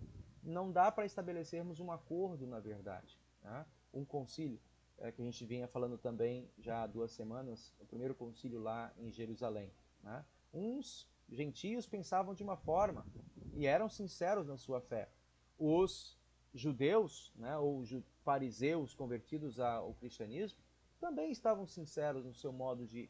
S1: não dá para estabelecermos um acordo, na verdade. Né? Um concílio, que a gente vinha falando também já há 2 semanas, o primeiro concílio lá em Jerusalém. Né? Uns gentios pensavam de uma forma e eram sinceros na sua fé. Os judeus, né, ou fariseus convertidos ao cristianismo, também estavam sinceros no seu modo de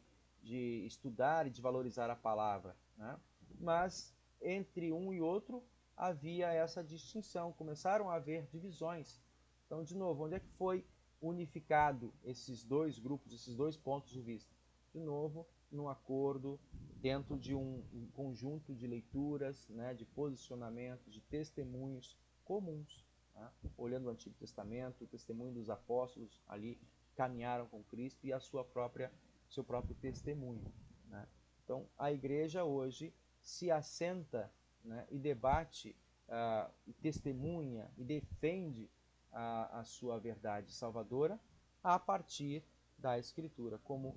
S1: estudar e de valorizar a palavra. Né? Mas entre um e outro havia essa distinção, começaram a haver divisões. Então, de novo, onde é que foi unificado esses dois grupos, esses dois pontos de vista? De novo, num acordo, dentro de um conjunto de leituras, né, de posicionamentos, de testemunhos comuns. Né? Olhando o Antigo Testamento, o testemunho dos apóstolos ali caminharam com Cristo e a seu próprio testemunho. Né? Então, a igreja hoje se assenta, né, e debate, e testemunha e defende a sua verdade salvadora a partir da Escritura, como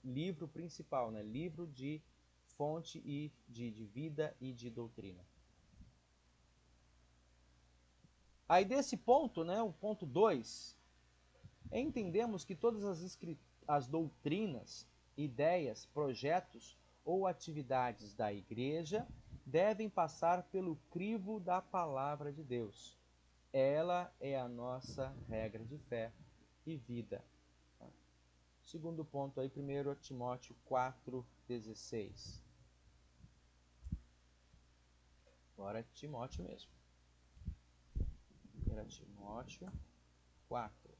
S1: livro principal, né, livro de fonte e de vida e de doutrina. Aí desse ponto, né, o ponto 2, entendemos que todas as doutrinas, ideias, projetos ou atividades da igreja devem passar pelo crivo da palavra de Deus. Ela é a nossa regra de fé e vida. Segundo ponto aí, 1 Timóteo 4,16. Agora é Timóteo mesmo. 1 Timóteo 4.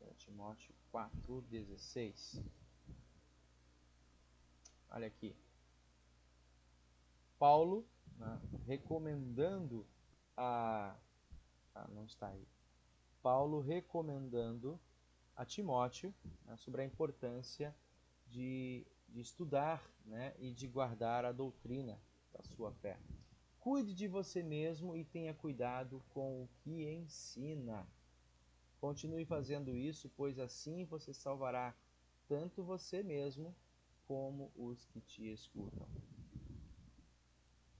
S1: 1 Timóteo 4,16. Olha aqui. Paulo, né, recomendando não está aí. Paulo recomendando a Timóteo, né, sobre a importância de estudar, né, e de guardar a doutrina da sua fé. Cuide de você mesmo e tenha cuidado com o que ensina. Continue fazendo isso, pois assim você salvará tanto você mesmo como os que te escutam.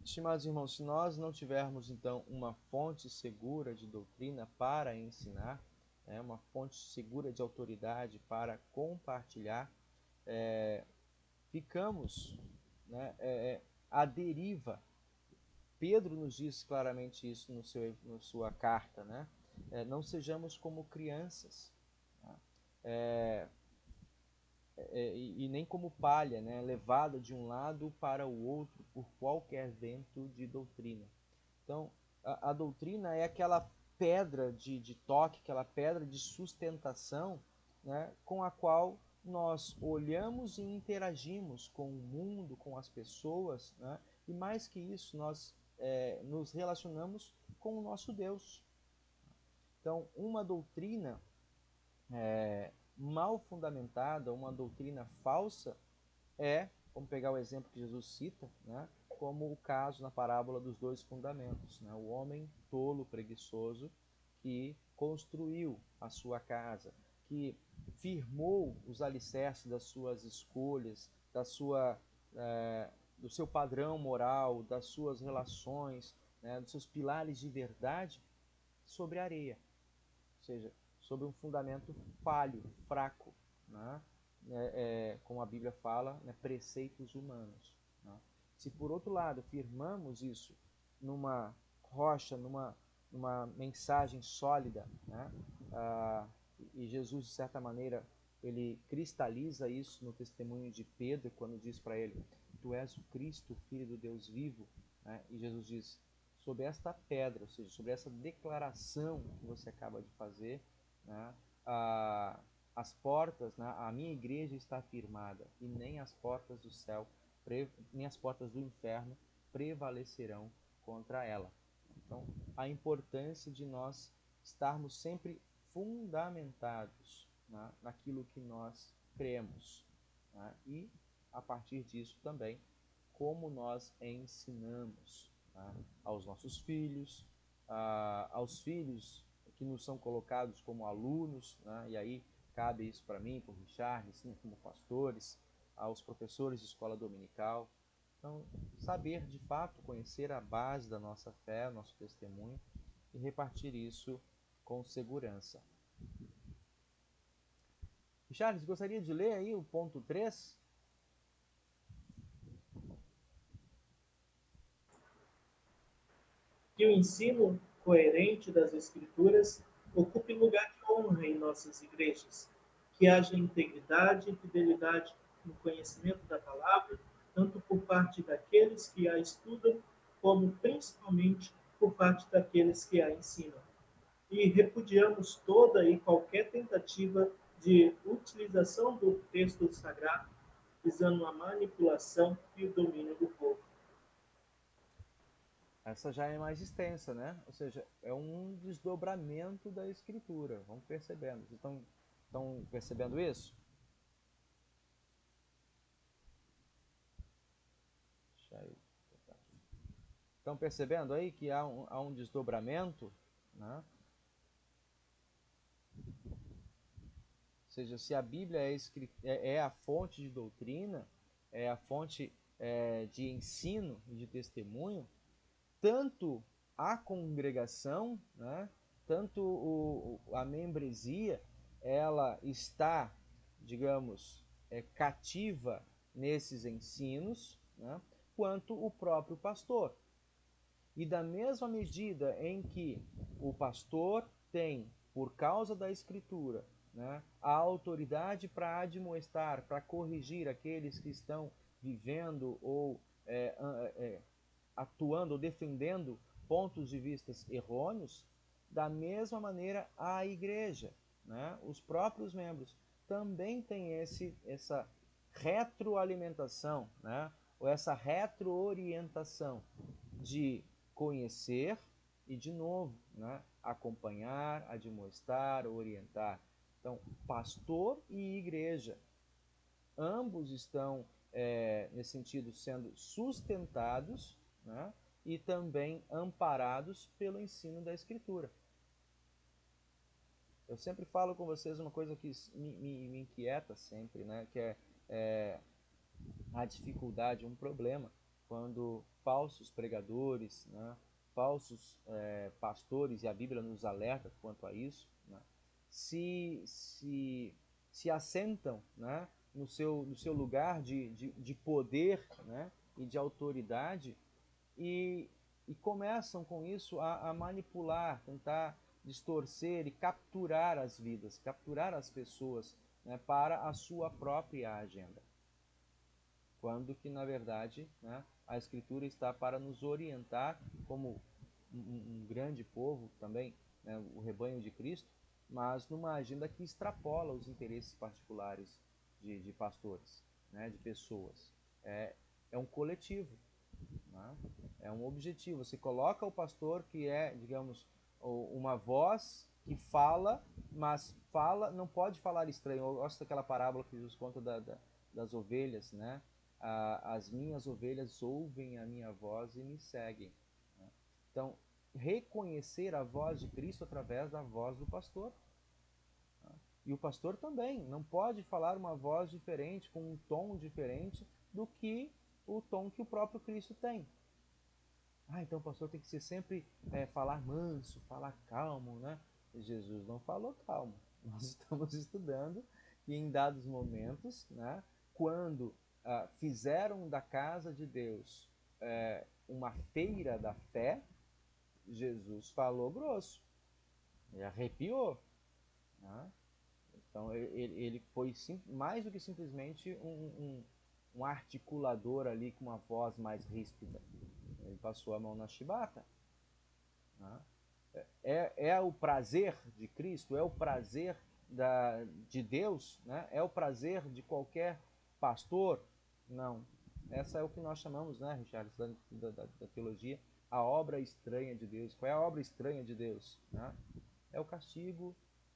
S1: Estimados irmãos, se nós não tivermos então uma fonte segura de doutrina para ensinar, uma fonte segura de autoridade para compartilhar, ficamos, né, à deriva. Pedro nos diz claramente isso na sua carta, né? Não sejamos como crianças, né? E nem como palha, né, levada de um lado para o outro por qualquer vento de doutrina. Então, a doutrina é aquela pedra de toque, aquela pedra de sustentação, né, com a qual nós olhamos e interagimos com o mundo, com as pessoas, né, e mais que isso, nós nos relacionamos com o nosso Deus. Então, uma doutrina mal fundamentada, uma doutrina falsa, vamos pegar o exemplo que Jesus cita, né, como o caso na parábola dos dois fundamentos, né, o homem tolo, preguiçoso, que construiu a sua casa, que firmou os alicerces das suas escolhas, do seu padrão moral, das suas relações, né, dos seus pilares de verdade sobre areia, ou seja, sobre um fundamento falho, fraco, né? Como a Bíblia fala, né, preceitos humanos. Né? Se por outro lado firmamos isso numa rocha, numa mensagem sólida, né? E Jesus, de certa maneira, ele cristaliza isso no testemunho de Pedro, quando diz para ele: tu és o Cristo, Filho do Deus vivo, né? E Jesus diz: sobre esta pedra, ou seja, sobre essa declaração que você acaba de fazer, né, as portas, né, a minha igreja está firmada, e nem as portas do céu, nem as portas do inferno prevalecerão contra ela. Então, a importância de nós estarmos sempre fundamentados, né, naquilo que nós cremos, né, e, a partir disso também, como nós ensinamos, né, aos nossos filhos, aos filhos que nos são colocados como alunos, né, e aí cabe isso para mim, para o Richard, assim, como pastores, aos professores de escola dominical. Então, saber de fato, conhecer a base da nossa fé, nosso testemunho, e repartir isso com segurança. Richard, gostaria de ler aí o ponto 3?
S4: Que o ensino coerente das Escrituras ocupe lugar de honra em nossas igrejas, que haja integridade e fidelidade no conhecimento da palavra, tanto por parte daqueles que a estudam, como principalmente por parte daqueles que a ensinam. E repudiamos toda e qualquer tentativa de utilização do texto sagrado visando a manipulação e o domínio do povo.
S1: Essa já é mais extensa, né? Ou seja, é um desdobramento da escritura. Vamos percebendo. Vocês estão percebendo isso? Estão percebendo aí que há um desdobramento, né? Ou seja, se a Bíblia é a fonte de doutrina, é a fonte de ensino e de testemunho, tanto a congregação, né, tanto a membresia, ela está, digamos, cativa nesses ensinos, né, quanto o próprio pastor. E da mesma medida em que o pastor tem, por causa da Escritura, né, a autoridade para admoestar, para corrigir aqueles que estão vivendo ou atuando ou defendendo pontos de vista errôneos, da mesma maneira a igreja, né, os próprios membros, também têm essa retroalimentação, né, ou essa retroorientação de conhecer e, de novo, né, acompanhar, admoestar, orientar. Então, pastor e igreja, ambos estão, nesse sentido, sendo sustentados, né, e também amparados pelo ensino da Escritura. Eu sempre falo com vocês uma coisa que me inquieta sempre, né, que é a dificuldade, um problema, quando falsos pregadores, né, falsos pastores, e a Bíblia nos alerta quanto a isso, né, se assentam, né, no seu lugar de poder, né, e de autoridade e começam com isso a manipular, tentar distorcer e capturar as vidas, capturar as pessoas, né, para a sua própria agenda. Quando que, na verdade, né, a Escritura está para nos orientar como um grande povo também, né, o rebanho de Cristo, mas numa agenda que extrapola os interesses particulares de pastores, né, de pessoas. É um coletivo, né? É um objetivo. Você coloca o pastor que é, digamos, uma voz que fala, mas não pode falar estranho. Eu gosto daquela parábola que Jesus conta das ovelhas, né? As minhas ovelhas ouvem a minha voz e me seguem, né? Então, reconhecer a voz de Cristo através da voz do pastor. E o pastor também não pode falar uma voz diferente, com um tom diferente do que o tom que o próprio Cristo tem. Então o pastor tem que ser sempre falar manso, falar calmo, né? Jesus não falou calmo. Nós estamos estudando que em dados momentos, né, quando fizeram da casa de Deus uma feira da fé, Jesus falou grosso, ele arrepiou, né? Então ele foi mais do que simplesmente um articulador ali com uma voz mais ríspida. Ele passou a mão na chibata, né? É o prazer de Cristo, é o prazer de Deus, né? É o prazer de qualquer pastor? Não. Essa é o que nós chamamos, né, Richard, da teologia, a obra estranha de Deus. Qual é a obra estranha de Deus? Né? É o castigo,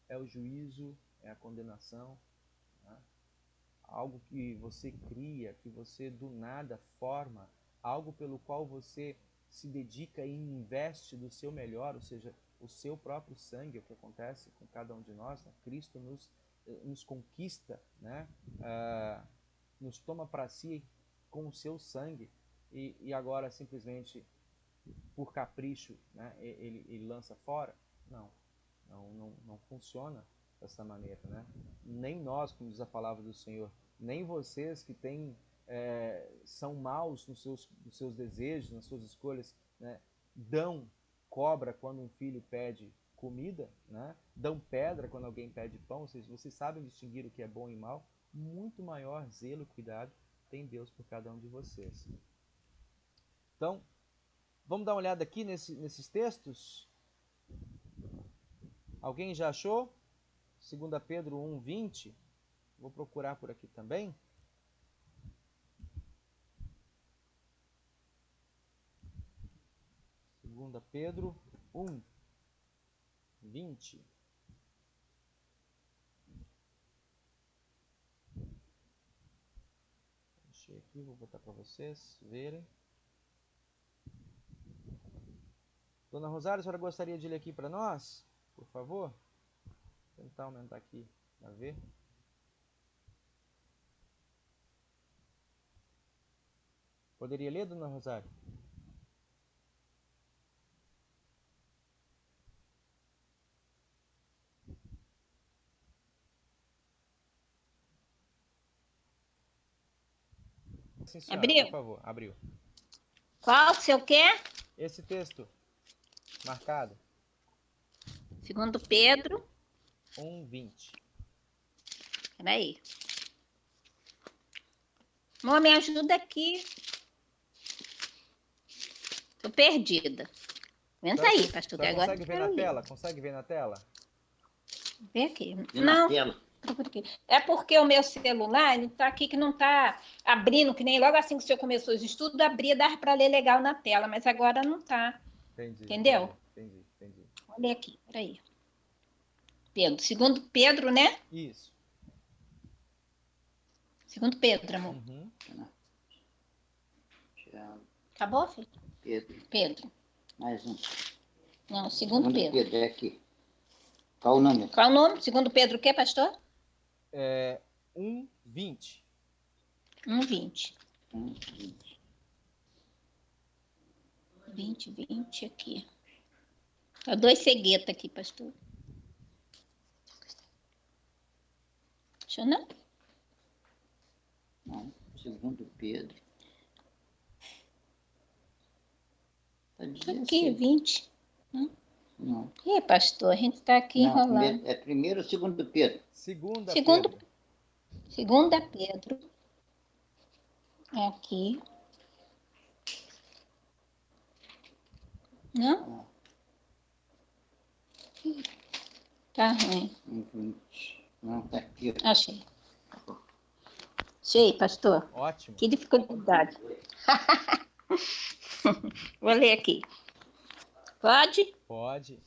S1: é o juízo, é a condenação, né? Algo que você cria, que você do nada forma, algo pelo qual você se dedica e investe do seu melhor, ou seja, o seu próprio sangue, é o que acontece com cada um de nós, né? Cristo nos conquista, né? Nos toma para si com o seu sangue e agora simplesmente por capricho, né, ele lança fora? Não funciona dessa maneira, né? Nem nós, como diz a palavra do Senhor, nem vocês que são maus nos seus desejos, nas suas escolhas, né, dão cobra quando um filho pede comida, né? Dão pedra quando alguém pede pão, ou seja, vocês sabem distinguir o que é bom e mal, muito maior zelo e cuidado tem Deus por cada um de vocês. Então, vamos dar uma olhada aqui nesses textos. Alguém já achou? 2 Pedro 1:20. Vou procurar por aqui também. Segunda Pedro 1:20. Deixei aqui, vou botar para vocês verem. Dona Rosário, a senhora gostaria de ler aqui para nós? Por favor? Vou tentar aumentar aqui para ver. Poderia ler, Dona Rosário? sim, senhora,
S5: Abriu?
S1: por favor. Abriu.
S5: Qual o seu quê?
S1: Esse texto marcado,
S5: 2 Pedro.
S1: 1:20.
S5: Peraí. Amor, me ajuda aqui. Tô perdida. Aguenta aí, pastor, que
S1: Você
S5: agora
S1: consegue
S5: eu
S1: ver na
S5: quero ler.
S1: tela? Consegue ver na tela?
S5: Vem aqui.
S6: E na
S5: Não,
S6: tela?
S5: procura aqui. É porque o meu celular, ele tá aqui que não tá abrindo, que nem logo assim que o senhor começou os estudos, abria, dava para ler legal na tela, mas agora não tá.
S1: Entendi.
S5: Entendeu?
S1: Entendi.
S5: Olha aqui, peraí. Pedro, 2 Pedro, né?
S1: Isso.
S5: 2 Pedro, amor.
S1: Uhum.
S6: Tiago,
S5: Acabou, filho?
S6: Pedro.
S5: Pedro.
S6: Mais um.
S5: Não, 2
S6: Segundo
S5: Pedro.
S6: Pedro, é aqui. Qual o nome?
S5: Qual é o nome? 2 Pedro o quê, pastor?
S1: 1:20.
S5: 1:20.
S6: 20.
S5: 20 aqui. Tá 2 ceguetas aqui, pastor. Deixa eu não.
S6: Não, segundo Pedro. Tá dizendo
S5: Aqui, 20.
S6: Não.
S5: Ih, pastor, a gente tá aqui
S6: Não,
S5: enrolado.
S6: é primeiro ou segundo Pedro?
S1: Segunda
S5: Segundo-
S1: Pedro.
S5: 2 Pedro. Aqui. Não? Tá ruim.
S6: 20. Não, tá aqui.
S5: Achei. Achei, pastor.
S1: Ótimo.
S5: Que dificuldade. Vou ler aqui. Pode?
S1: Pode.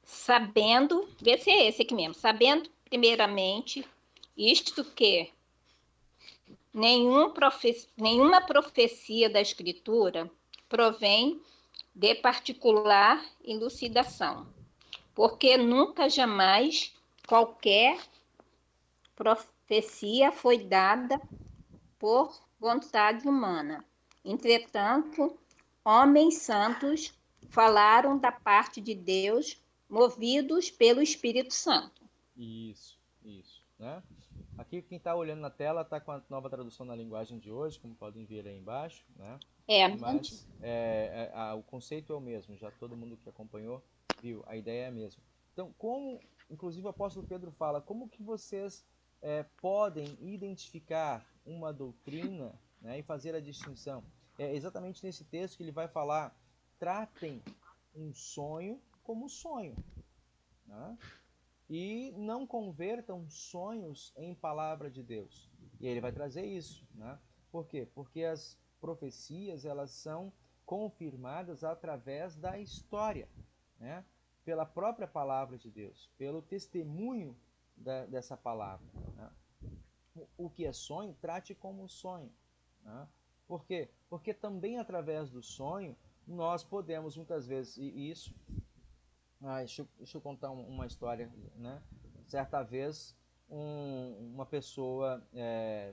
S5: Sabendo, vê se é esse aqui mesmo. Sabendo, primeiramente, isto que nenhuma profecia da Escritura provém de particular elucidação, porque nunca jamais qualquer profecia foi dada por vontade humana. Entretanto, homens santos falaram da parte de Deus, movidos pelo Espírito Santo.
S1: Isso. Né? Aqui quem está olhando na tela está com a nova tradução na linguagem de hoje, como podem ver aí embaixo, né? Mas o conceito é o mesmo, já todo mundo que acompanhou viu, a ideia é a mesma. Então, como, inclusive o apóstolo Pedro fala, como que vocês podem identificar uma doutrina, né, e fazer a distinção? É exatamente nesse texto que ele vai falar, tratem um sonho como sonho, né? E não convertam sonhos em palavra de Deus. E ele vai trazer isso, né? Por quê? Porque as profecias, elas são confirmadas através da história, né? Pela própria palavra de Deus, pelo testemunho dessa palavra, né? O que é sonho, trate como sonho, né? Por quê? Porque também através do sonho nós podemos muitas vezes, e isso deixa eu contar uma história, né? Certa vez, uma pessoa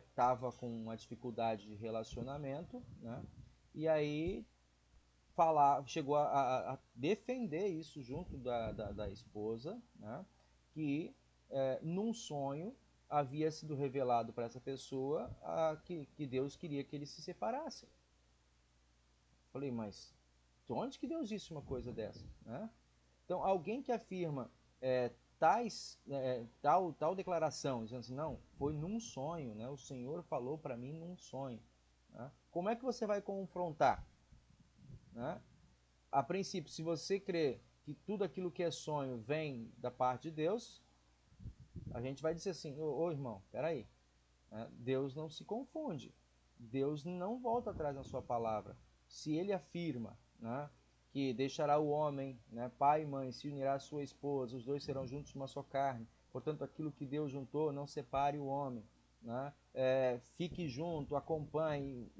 S1: estava com uma dificuldade de relacionamento, né? E aí chegou a defender isso junto da esposa, né? Que num sonho havia sido revelado para essa pessoa que Deus queria que eles se separassem. Falei, mas de onde que Deus disse uma coisa dessa, né? Então, alguém que afirma tal declaração, dizendo assim, não, foi num sonho, né? O Senhor falou para mim num sonho. Né? Como é que você vai confrontar? Né? A princípio, se você crê que tudo aquilo que é sonho vem da parte de Deus, a gente vai dizer assim, ô irmão, peraí, né? Deus não se confunde. Deus não volta atrás na sua palavra. Se ele afirma, né, que deixará o homem, né, pai e mãe, se unirá à sua esposa, os dois serão juntos uma só carne. Portanto, aquilo que Deus juntou, não separe o homem. Né? Fique junto, acompanhe.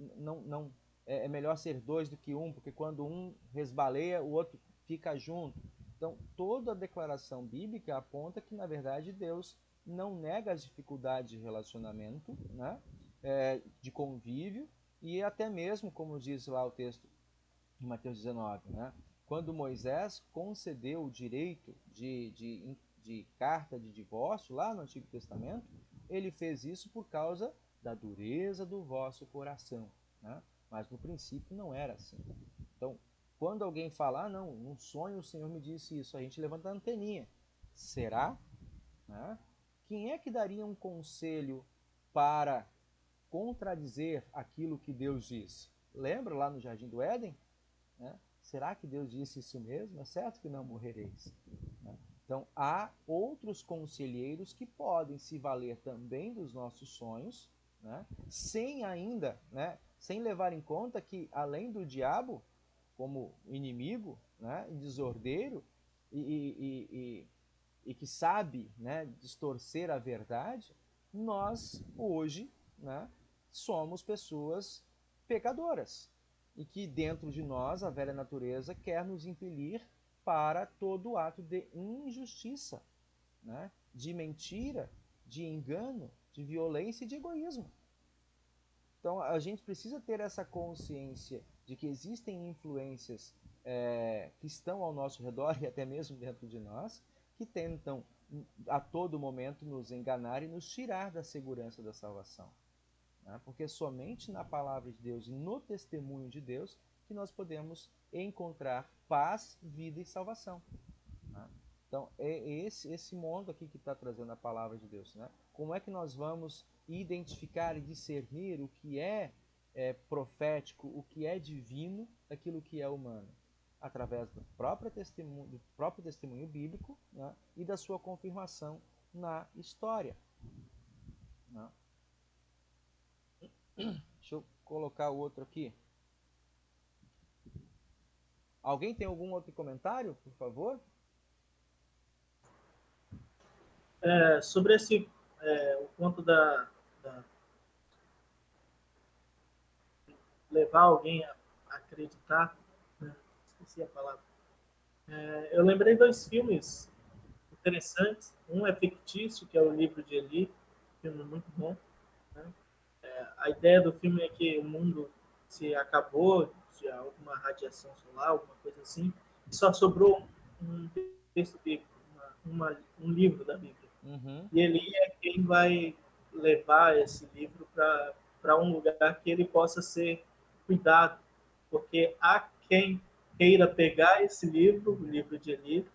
S1: É melhor ser dois do que um, porque quando um resbaleia, o outro fica junto. Então, toda a declaração bíblica aponta que, na verdade, Deus não nega as dificuldades de relacionamento, né? De convívio, e até mesmo, como diz lá o texto em Mateus 19, né? Quando Moisés concedeu o direito de carta de divórcio lá no Antigo Testamento, ele fez isso por causa da dureza do vosso coração. Né? Mas no princípio não era assim. Então, quando alguém fala, não, num sonho o Senhor me disse isso, a gente levanta a anteninha. Será? Né? Quem é que daria um conselho para contradizer aquilo que Deus disse? Lembra lá no Jardim do Éden? Né? Será que Deus disse isso mesmo? É certo que não morrereis. Né? Então, há outros conselheiros que podem se valer também dos nossos sonhos, né? Sem ainda, né? Sem levar em conta que, além do diabo, como inimigo, né? Desordeiro e que sabe, né? Distorcer a verdade, nós, hoje, né? Somos pessoas pecadoras e que dentro de nós a velha natureza quer nos impelir para todo ato de injustiça, né? De mentira, de engano, de violência e de egoísmo. Então a gente precisa ter essa consciência de que existem influências que estão ao nosso redor e até mesmo dentro de nós, que tentam a todo momento nos enganar e nos tirar da segurança da salvação. Né? Porque somente na palavra de Deus e no testemunho de Deus que nós podemos encontrar paz, vida e salvação. Né? Então, é esse mundo aqui que está trazendo a palavra de Deus. Né? Como é que nós vamos identificar e discernir o que é profético, o que é divino, daquilo que é humano? Através do próprio testemunho bíblico, né? E da sua confirmação na história. Né? Deixa eu colocar o outro aqui. Alguém tem algum outro comentário, por favor?
S4: Sobre o ponto da levar alguém a acreditar, né? Esqueci a palavra. Eu lembrei dois filmes interessantes. Um é fictício, que é o Livro de Eli, filme muito bom. Né? A ideia do filme é que o mundo se acabou de alguma radiação solar, alguma coisa assim, e só sobrou um texto bíblico, um livro da Bíblia.
S1: Uhum.
S4: E Eli é quem vai levar esse livro para um lugar que ele possa ser cuidado, porque há quem queira pegar esse livro, o livro de Eli,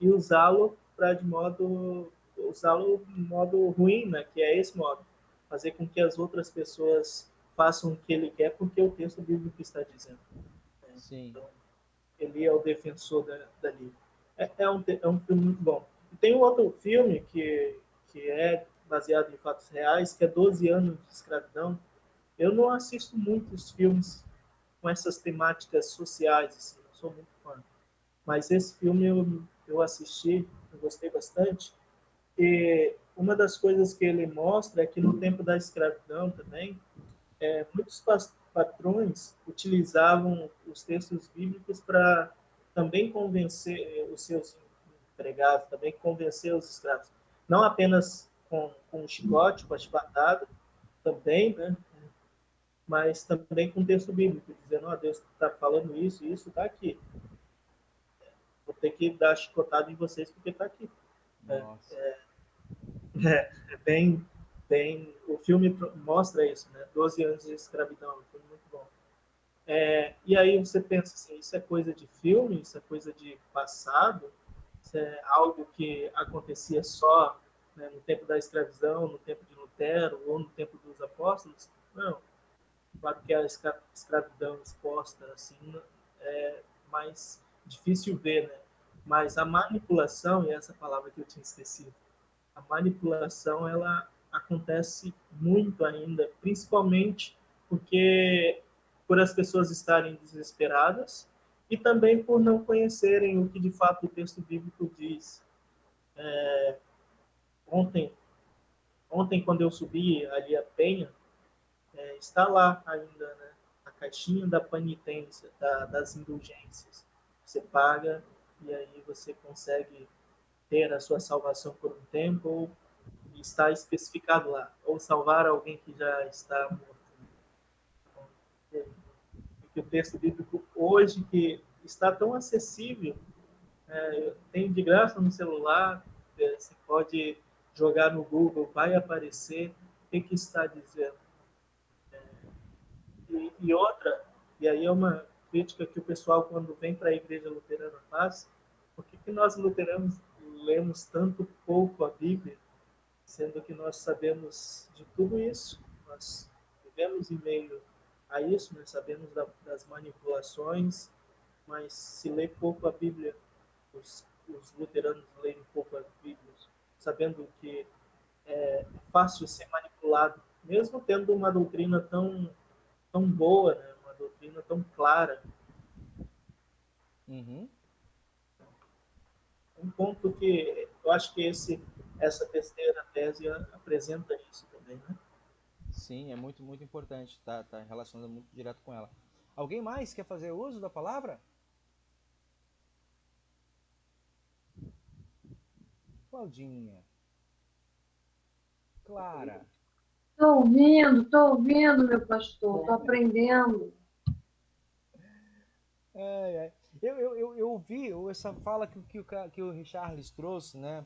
S4: e usá-lo de modo ruim, né? Que é esse modo, fazer com que as outras pessoas façam o que ele quer, porque o texto bíblico está dizendo.
S1: Sim.
S4: Então, ele é o defensor dali. É um filme muito bom. E tem um outro filme que é baseado em fatos reais, que é 12 anos de escravidão. Eu não assisto muitos filmes com essas temáticas sociais, assim, não sou muito fã. Mas esse filme eu assisti, eu gostei bastante. E uma das coisas que ele mostra é que no tempo da escravidão também, muitos patrões utilizavam os textos bíblicos para também convencer os seus empregados, também convencer os escravos. Não apenas com o chicote, com a chibatada, também, né? Mas também com o texto bíblico, dizendo, Deus está falando isso e isso está aqui. Vou ter que dar chicotada em vocês porque está aqui.
S1: Nossa.
S4: É bem... O filme mostra isso, né? 12 anos de escravidão, um filme muito bom. E aí você pensa assim, isso é coisa de filme, isso é coisa de passado, isso é algo que acontecia só, né, no tempo da escravidão, no tempo de Lutero ou no tempo dos apóstolos? Não. Claro que a escravidão exposta assim é mais difícil ver, né? Mas a manipulação, e essa palavra que eu tinha esquecido, a manipulação ela acontece muito ainda, principalmente porque por as pessoas estarem desesperadas e também por não conhecerem o que de fato o texto bíblico diz. Ontem, quando eu subi ali a Penha, está lá ainda, né, a caixinha da penitência, das indulgências. Você paga e aí você consegue ter a sua salvação por um tempo, ou está especificado lá, ou salvar alguém que já está morto. Porque o texto bíblico hoje, que está tão acessível, tem de graça no celular, você pode jogar no Google, vai aparecer o que está dizendo. E outra, e aí é uma crítica que o pessoal, quando vem para a igreja luterana, faz: por que que nós luteranos lemos tanto pouco a Bíblia, sendo que nós sabemos de tudo isso? Nós vivemos em meio a isso, nós sabemos das manipulações, mas se lê pouco a Bíblia, os luteranos leem pouco a Bíblia, sabendo que é fácil ser manipulado, mesmo tendo uma doutrina tão boa, né? Uma doutrina tão clara.
S1: Uhum.
S4: Um ponto que eu acho que essa terceira tese apresenta isso também, né?
S1: Sim, é muito, muito importante. Tá relacionado muito direto com ela. Alguém mais quer fazer uso da palavra? Claudinha. Clara.
S2: Estou ouvindo, meu pastor, estou aprendendo.
S1: Eu ouvi essa fala que o Richarles trouxe, né?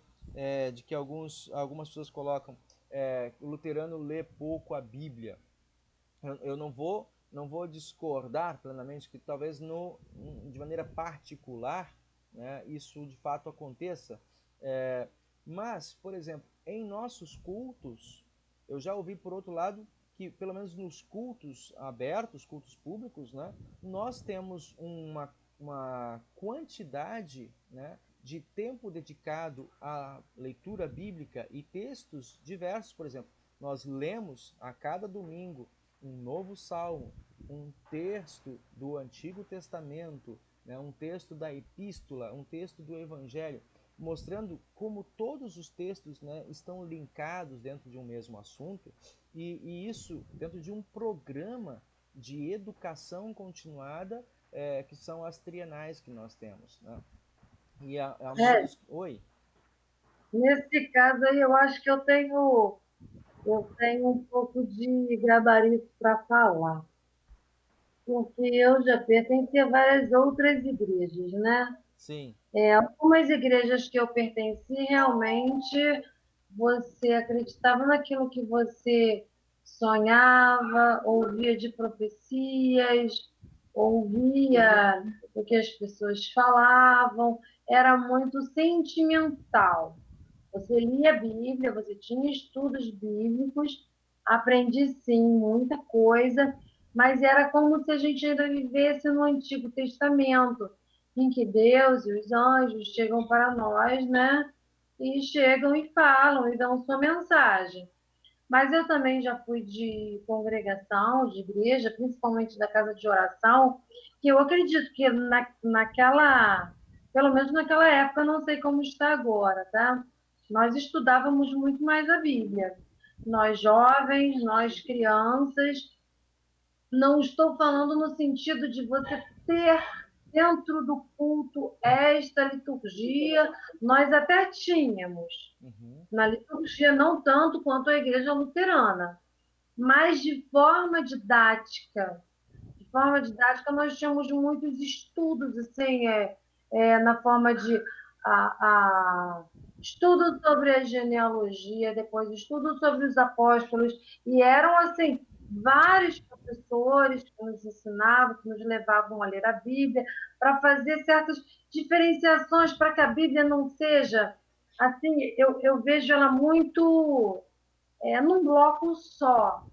S1: De que algumas pessoas colocam que o luterano lê pouco a Bíblia. Eu não vou discordar plenamente que talvez de maneira particular, né, isso de fato aconteça. Mas, por exemplo, em nossos cultos, eu já ouvi por outro lado que pelo menos nos cultos abertos, cultos públicos, né, nós temos uma quantidade, né, de tempo dedicado à leitura bíblica e textos diversos. Por exemplo, nós lemos a cada domingo um novo salmo, um texto do Antigo Testamento, né, um texto da Epístola, um texto do Evangelho, mostrando como todos os textos, né, estão linkados dentro de um mesmo assunto, e isso dentro de um programa de educação continuada, que são as trienais que nós temos. Né? E a uma
S2: É,
S1: dos... Oi?
S2: nesse caso aí, eu acho que eu tenho um pouco de gabarito para falar, porque eu já pertenci a várias outras igrejas, né?
S1: Sim.
S2: Algumas igrejas que eu pertenci, realmente, você acreditava naquilo que você sonhava, ouvia de profecias, ouvia o que as pessoas falavam, era muito sentimental. Você lia a Bíblia, você tinha estudos bíblicos, aprendi sim muita coisa, mas era como se a gente ainda vivesse no Antigo Testamento, em que Deus e os anjos chegam para nós, né? E chegam e falam e dão sua mensagem. Mas eu também já fui de congregação, de igreja, principalmente da casa de oração, que eu acredito que pelo menos naquela época, eu não sei como está agora, tá? Nós estudávamos muito mais a Bíblia. Nós jovens, nós crianças, não estou falando no sentido de você ter dentro do culto esta liturgia, nós até tínhamos.
S1: Uhum.
S2: Na liturgia, não tanto quanto a igreja luterana, mas de forma didática. De forma didática, nós tínhamos muitos estudos, assim, na forma de estudo sobre a genealogia, depois estudo sobre os apóstolos, e eram, assim, vários professores que nos ensinavam, que nos levavam a ler a Bíblia, para fazer certas diferenciações, para que a Bíblia não seja, assim, eu vejo ela muito num bloco só.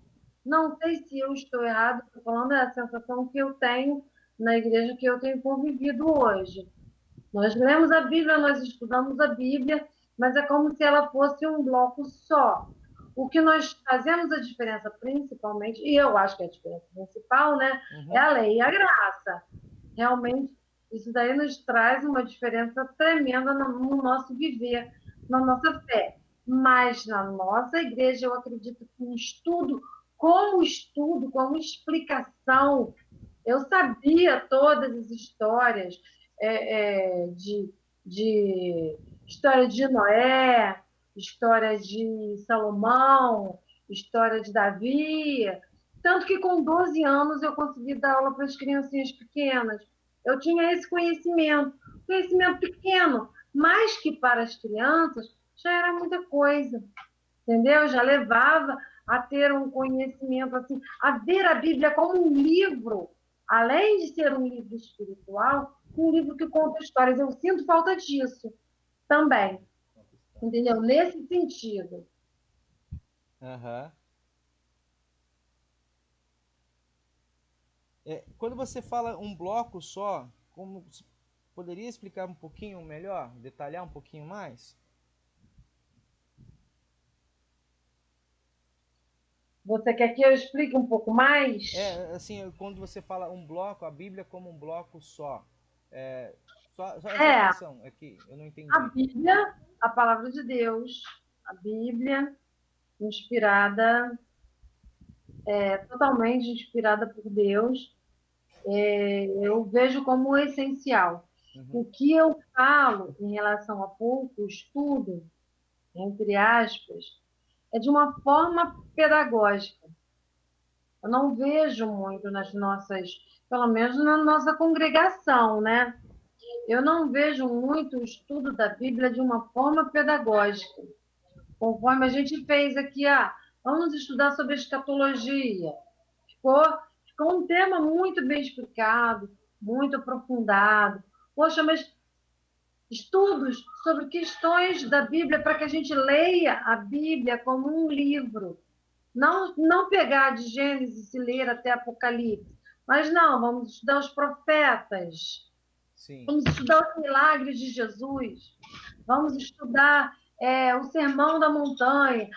S2: Não sei se eu estou errado, estou falando a sensação que eu tenho na igreja que eu tenho convivido hoje. Nós lemos a Bíblia, nós estudamos a Bíblia, mas é como se ela fosse um bloco só. O que nós fazemos a diferença principalmente, e eu acho que é a diferença principal, né, é
S1: Uhum.
S2: a lei e a graça. Realmente, isso daí nos traz uma diferença tremenda no nosso viver, na nossa fé. Mas na nossa igreja, eu acredito que um estudo, como explicação, eu sabia todas as histórias de história de Noé, história de Salomão, história de Davi. Tanto que com 12 anos eu consegui dar aula para as criancinhas pequenas. Eu tinha esse conhecimento pequeno, mas que para as crianças já era muita coisa, entendeu? Já levava a ter um conhecimento assim, a ver a Bíblia como um livro, além de ser um livro espiritual, um livro que conta histórias. Eu sinto falta disso também, entendeu? Nesse sentido.
S1: Aham. Quando você fala um bloco só, como você poderia explicar um pouquinho melhor, detalhar um pouquinho mais?
S2: Você quer que eu explique um pouco mais?
S1: Assim, quando você fala um bloco, a Bíblia como um bloco só. Só essa
S2: É,
S1: expressão aqui, eu não
S2: a
S1: entendi.
S2: Bíblia, a palavra de Deus, a Bíblia, inspirada, totalmente inspirada por Deus, eu vejo como essencial. O
S1: Uhum.
S2: que eu falo em relação a pouco estudo, entre aspas, é de uma forma pedagógica. Eu não vejo muito nas nossas, pelo menos na nossa congregação, né? Eu não vejo muito o estudo da Bíblia de uma forma pedagógica. Conforme a gente fez aqui, vamos estudar sobre a escatologia. Ficou, ficou um tema muito bem explicado, muito aprofundado. Poxa, mas estudos sobre questões da Bíblia para que a gente leia a Bíblia como um livro. Não pegar de Gênesis e ler até Apocalipse. Mas não, vamos estudar os profetas,
S1: Sim.
S2: vamos estudar os milagres de Jesus, vamos estudar o Sermão da Montanha.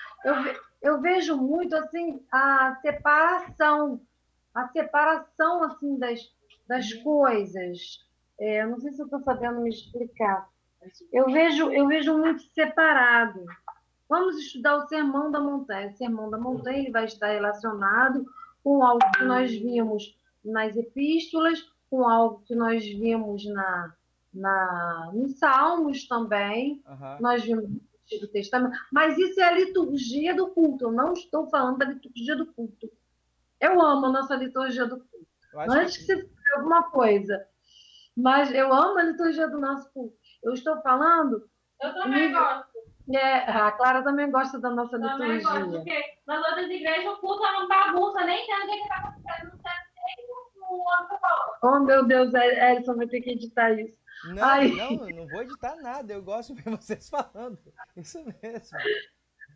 S2: Eu vejo muito assim a separação assim das coisas. Não sei se eu estou sabendo me explicar. Eu vejo muito separado. Vamos estudar o Sermão da Montanha. O Sermão da Montanha ele vai estar relacionado com algo que nós vimos nas epístolas, com algo que nós vimos nos Salmos também,
S1: Aham.
S2: nós vimos no Antigo Testamento, mas isso é a liturgia do culto. Eu não estou falando da liturgia do culto. Eu amo a nossa liturgia do culto.
S1: Eu acho que
S2: Antes que você fale alguma coisa, mas eu amo a liturgia do nosso culto. Eu estou falando.
S7: Eu também gosto.
S2: A Clara também gosta da nossa
S7: Também
S2: liturgia.
S7: gosto, porque nas outras igrejas o culto é uma bagunça, nem entendo o que está acontecendo, não sei nem o antropólogo.
S2: Oh, meu Deus, Elson vai ter que editar isso.
S1: Não,
S2: Ai,
S1: não, não vou editar nada. Eu gosto de ver vocês falando. Isso mesmo.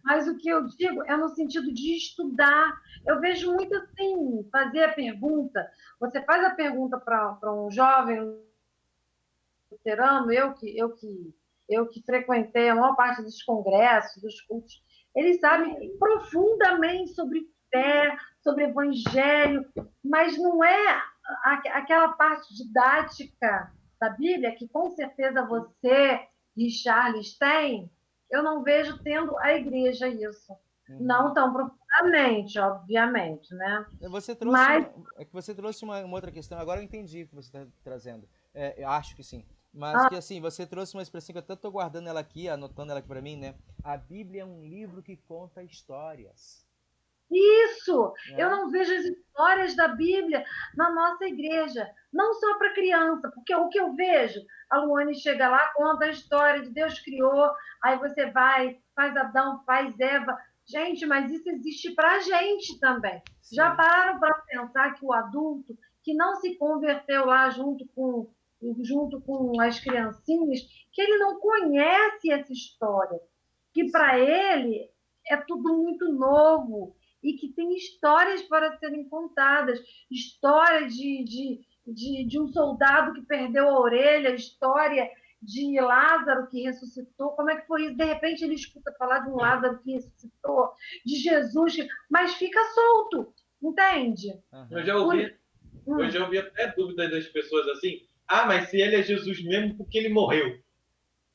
S2: mas o que eu digo é no sentido de estudar. Eu vejo muito assim, fazer a pergunta. Você faz a pergunta para um jovem luterano, eu que frequentei a maior parte dos congressos, dos cultos, eles sabem profundamente sobre fé, sobre evangelho, mas não é aquela parte didática da Bíblia que com certeza você e Charles têm, eu não vejo tendo a igreja isso.
S1: Uhum.
S2: Não tão profundamente, obviamente, né?
S1: Você trouxe
S2: Mas
S1: uma outra questão. Agora eu entendi o que você está trazendo. Eu acho que sim. Mas
S2: ah,
S1: que assim, você trouxe uma expressão que eu até estou guardando ela aqui, anotando ela aqui para mim, né? A Bíblia é um livro que conta histórias,
S2: isso! Eu
S1: né?
S2: não vejo as histórias da Bíblia na nossa igreja, não só para criança, porque o que eu vejo, a Luane chega lá, conta a história de Deus criou, aí você vai, faz Adão, faz Eva. Gente, mas isso existe para a gente também. Já
S1: Sim.
S2: pararam para pensar que o adulto que não se converteu lá junto com as criancinhas, que ele não conhece essa história, que para ele é tudo muito novo e que tem histórias para serem contadas, história de um soldado que perdeu a orelha, história de Lázaro que ressuscitou. Como é que foi isso? De repente ele escuta falar de um Lázaro que ressuscitou, de Jesus, mas fica solto, entende?
S3: Eu
S1: Aham.
S3: já ouvi, eu já ouvi até dúvidas das pessoas assim. Ah, mas se ele é Jesus mesmo, por que ele morreu?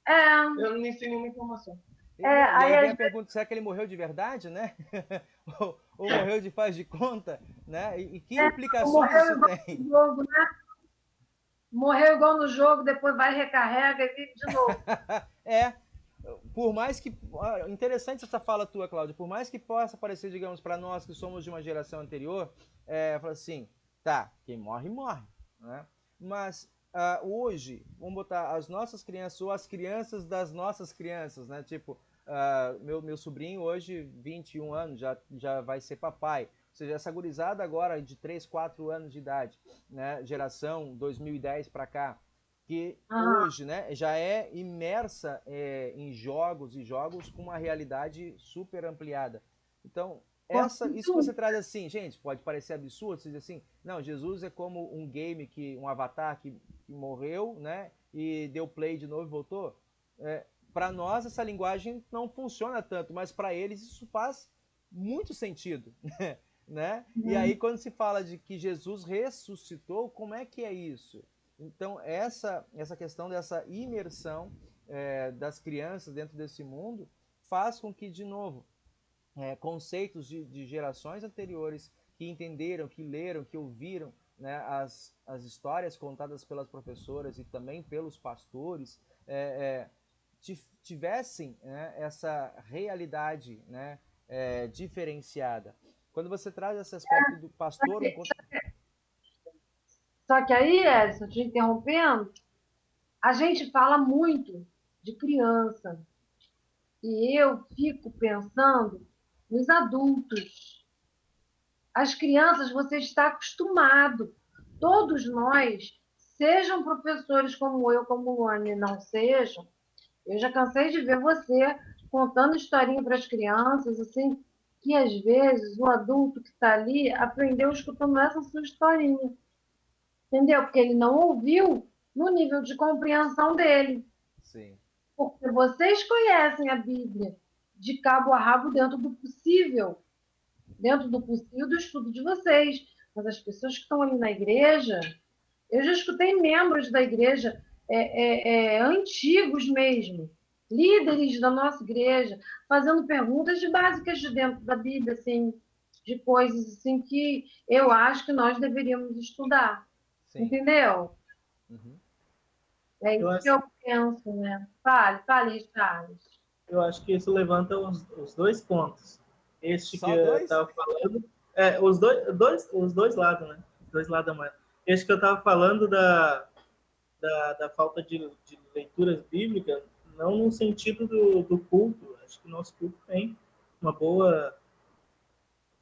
S2: É,
S3: Eu nem sei nenhuma informação.
S1: Não, e
S2: aí
S1: aí vem
S2: às
S1: a pergunta, será que ele morreu de verdade, né? Ou morreu de faz de conta, né? E que implicações
S2: morreu
S1: isso
S2: igual
S1: tem?
S2: no jogo, né? Morreu igual no jogo, depois vai, recarrega e vive de novo.
S1: É, por mais que. Interessante essa fala tua, Cláudia. Por mais que possa parecer, digamos, para nós que somos de uma geração anterior, fala assim, tá, quem morre, morre. Né? Mas hoje, vamos botar as nossas crianças ou as crianças das nossas crianças, né? Tipo, meu sobrinho hoje, 21 anos, já vai ser papai. Ou seja, essa gurizada agora de 3, 4 anos de idade, né, geração 2010 para cá, que
S2: Ah,
S1: hoje, né, já é imersa em jogos e jogos com uma realidade super ampliada. Então, isso que você traz assim, gente, pode parecer absurdo, você diz assim, não, Jesus é como um game, um avatar que morreu, né, e deu play de novo e voltou. Para nós essa linguagem não funciona tanto, mas para eles isso faz muito sentido, né? E aí quando se fala de que Jesus ressuscitou, como é que é isso? Então essa questão dessa imersão das crianças dentro desse mundo faz com que, de novo, conceitos de gerações anteriores que entenderam, que leram, que ouviram, né, as histórias contadas pelas professoras e também pelos pastores, tivessem, né, essa realidade, né, diferenciada. Quando você traz esse aspecto do pastor...
S2: só que aí, Edson, te interrompendo, a gente fala muito de criança e eu fico pensando nos adultos. As crianças, você está acostumado. Todos nós, sejam professores como eu, como Luane, não sejam, eu já cansei de ver você contando historinha para as crianças, assim, que às vezes o adulto que está ali aprendeu escutando essa sua historinha, entendeu? Porque ele não ouviu no nível de compreensão dele.
S1: Sim.
S2: Porque vocês conhecem a Bíblia de cabo a rabo dentro do possível do estudo de vocês. Mas as pessoas que estão ali na igreja, eu já escutei membros da igreja antigos mesmo, líderes da nossa igreja, fazendo perguntas básicas de dentro da Bíblia, assim, de coisas assim que eu acho que nós deveríamos estudar.
S1: Sim.
S2: Entendeu?
S1: Uhum.
S2: É
S4: Eu
S2: isso que
S4: acho,
S2: eu penso, né? Fale, Charles.
S4: eu acho que isso levanta os dois pontos. Este que
S1: Só
S4: eu
S1: dois?
S4: estava falando, os dois lados, né? Os dois lados da moeda. Este que eu estava falando da falta de leituras bíblicas, não no sentido do culto. Acho que o nosso culto tem uma boa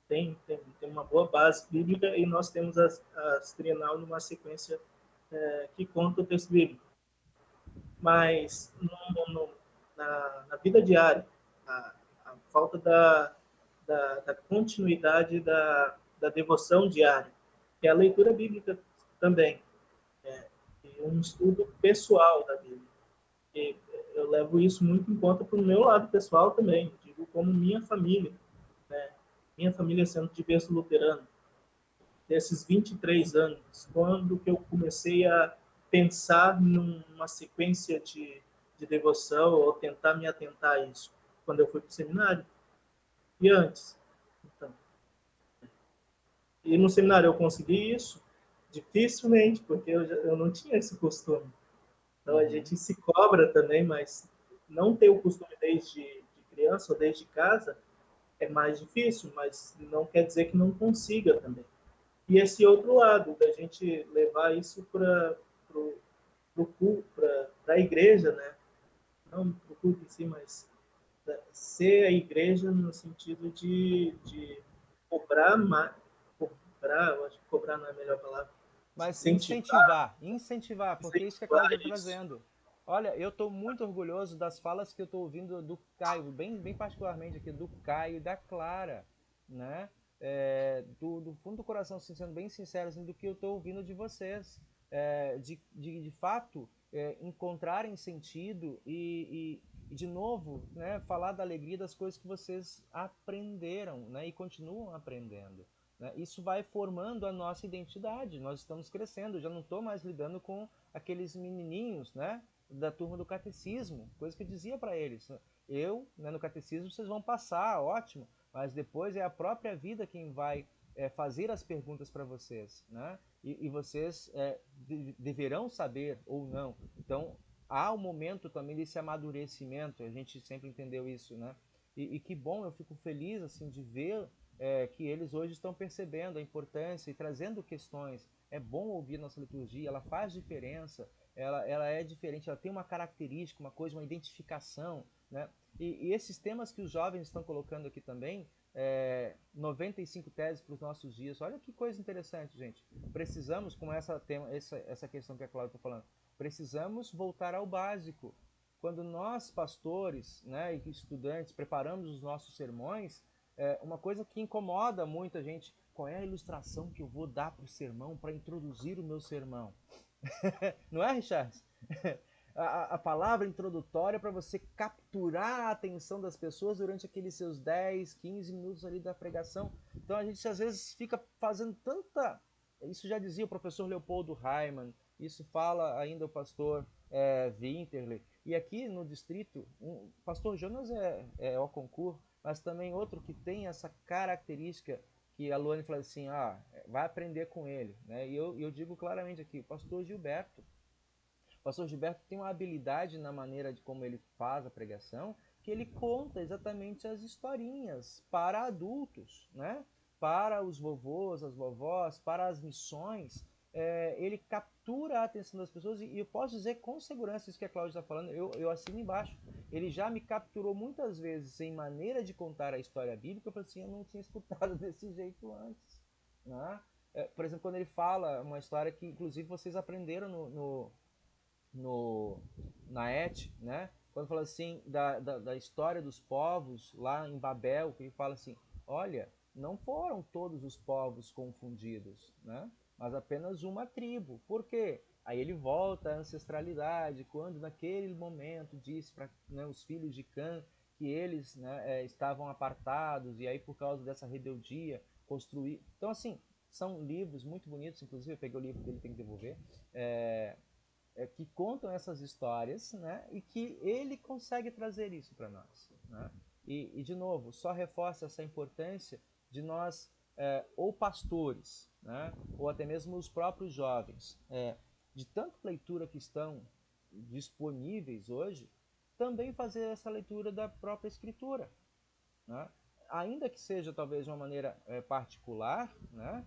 S4: tem uma boa base bíblica e nós temos as trienal numa sequência que conta o texto bíblico. Mas na vida diária, a falta da continuidade da devoção diária, que é a leitura bíblica também, e um estudo pessoal da Bíblia. E eu levo isso muito em conta para o meu lado pessoal também, digo como minha família, né? Minha família sendo de berço luterano, desses 23 anos, quando que eu comecei a pensar numa sequência de devoção ou tentar me atentar a isso? Quando eu fui para o seminário. E antes? Então, e no seminário eu consegui isso? Dificilmente, porque eu não tinha esse costume. Então a gente se cobra também, mas não ter o costume desde criança ou desde casa é mais difícil, mas não quer dizer que não consiga também. E esse outro lado, da gente levar isso para o culto, para a igreja, né? Não para o culto em si, mas ser a igreja no sentido de cobrar mais, cobrar, eu acho que cobrar não é a melhor palavra,
S1: Mas
S4: incentivar,
S1: incentivar, porque é isso que a
S4: incentivar
S1: Cláudia está
S4: isso.
S1: trazendo. Olha, eu estou muito orgulhoso das falas que eu estou ouvindo do Caio, bem particularmente aqui, do Caio e da Clara, né? Do fundo do coração, assim, sendo bem sincero, assim, do que eu estou ouvindo de vocês. De fato, encontrarem sentido e, de novo, né, falar da alegria das coisas que vocês aprenderam, né, e continuam aprendendo. Né? Isso vai formando a nossa identidade, nós estamos crescendo, eu já não estou mais lidando com aqueles menininhos, né, da turma do catecismo, coisa que eu dizia para eles. Eu, né, no catecismo, vocês vão passar, ótimo, mas depois é a própria vida quem vai fazer as perguntas para vocês, né? E vocês deverão saber ou não. Então, há um momento também desse amadurecimento, a gente sempre entendeu isso, né? E que bom, eu fico feliz assim de ver que eles hoje estão percebendo a importância e trazendo questões. É bom ouvir nossa liturgia, ela faz diferença, ela é diferente, ela tem uma característica, uma coisa, uma identificação, né? E esses temas que os jovens estão colocando aqui também, 95 teses para os nossos dias. Olha que coisa interessante, gente. Precisamos, com essa questão que a Cláudia está falando, precisamos voltar ao básico. Quando nós, pastores, né, e estudantes, preparamos os nossos sermões, uma coisa que incomoda muito a gente, qual é a ilustração que eu vou dar para o sermão, para introduzir o meu sermão? Não é, Richard? A palavra introdutória para você capturar a atenção das pessoas durante aqueles seus 10, 15 minutos ali da pregação. Então a gente às vezes fica fazendo tanta... Isso já dizia o professor Leopoldo Reimann, isso fala ainda o pastor Winterle. E aqui no distrito, o pastor Jonas é ao concurso, mas também outro que tem essa característica que a Luane fala assim, vai aprender com ele. Né? E eu digo claramente aqui, o pastor Gilberto. O pastor Gilberto tem uma habilidade na maneira de como ele faz a pregação, que ele conta exatamente as historinhas para adultos, né? Para os vovôs, as vovós, para as missões. Ele captura a atenção das pessoas e eu posso dizer com segurança isso que a Cláudia está falando, eu assino embaixo. Ele já me capturou muitas vezes em maneira de contar a história bíblica, eu falei assim, eu não tinha escutado desse jeito antes. Né? Por exemplo, quando ele fala uma história que inclusive vocês aprenderam na Et, né? Quando fala assim da história dos povos lá em Babel, que ele fala assim, olha, não foram todos os povos confundidos, né? Mas apenas uma tribo. Por quê? Aí ele volta à ancestralidade, quando naquele momento disse para, né, os filhos de Cã que eles, né, estavam apartados, e aí por causa dessa rebeldia construir. Então assim, são livros muito bonitos, inclusive eu peguei o livro dele, tem que devolver, que contam essas histórias, né, e que ele consegue trazer isso para nós. Né? E, de novo, só reforça essa importância de nós, ou pastores, né, ou até mesmo os próprios jovens, de tanta leitura que estão disponíveis hoje, também fazer essa leitura da própria Escritura. Né? Ainda que seja talvez de uma maneira particular, né?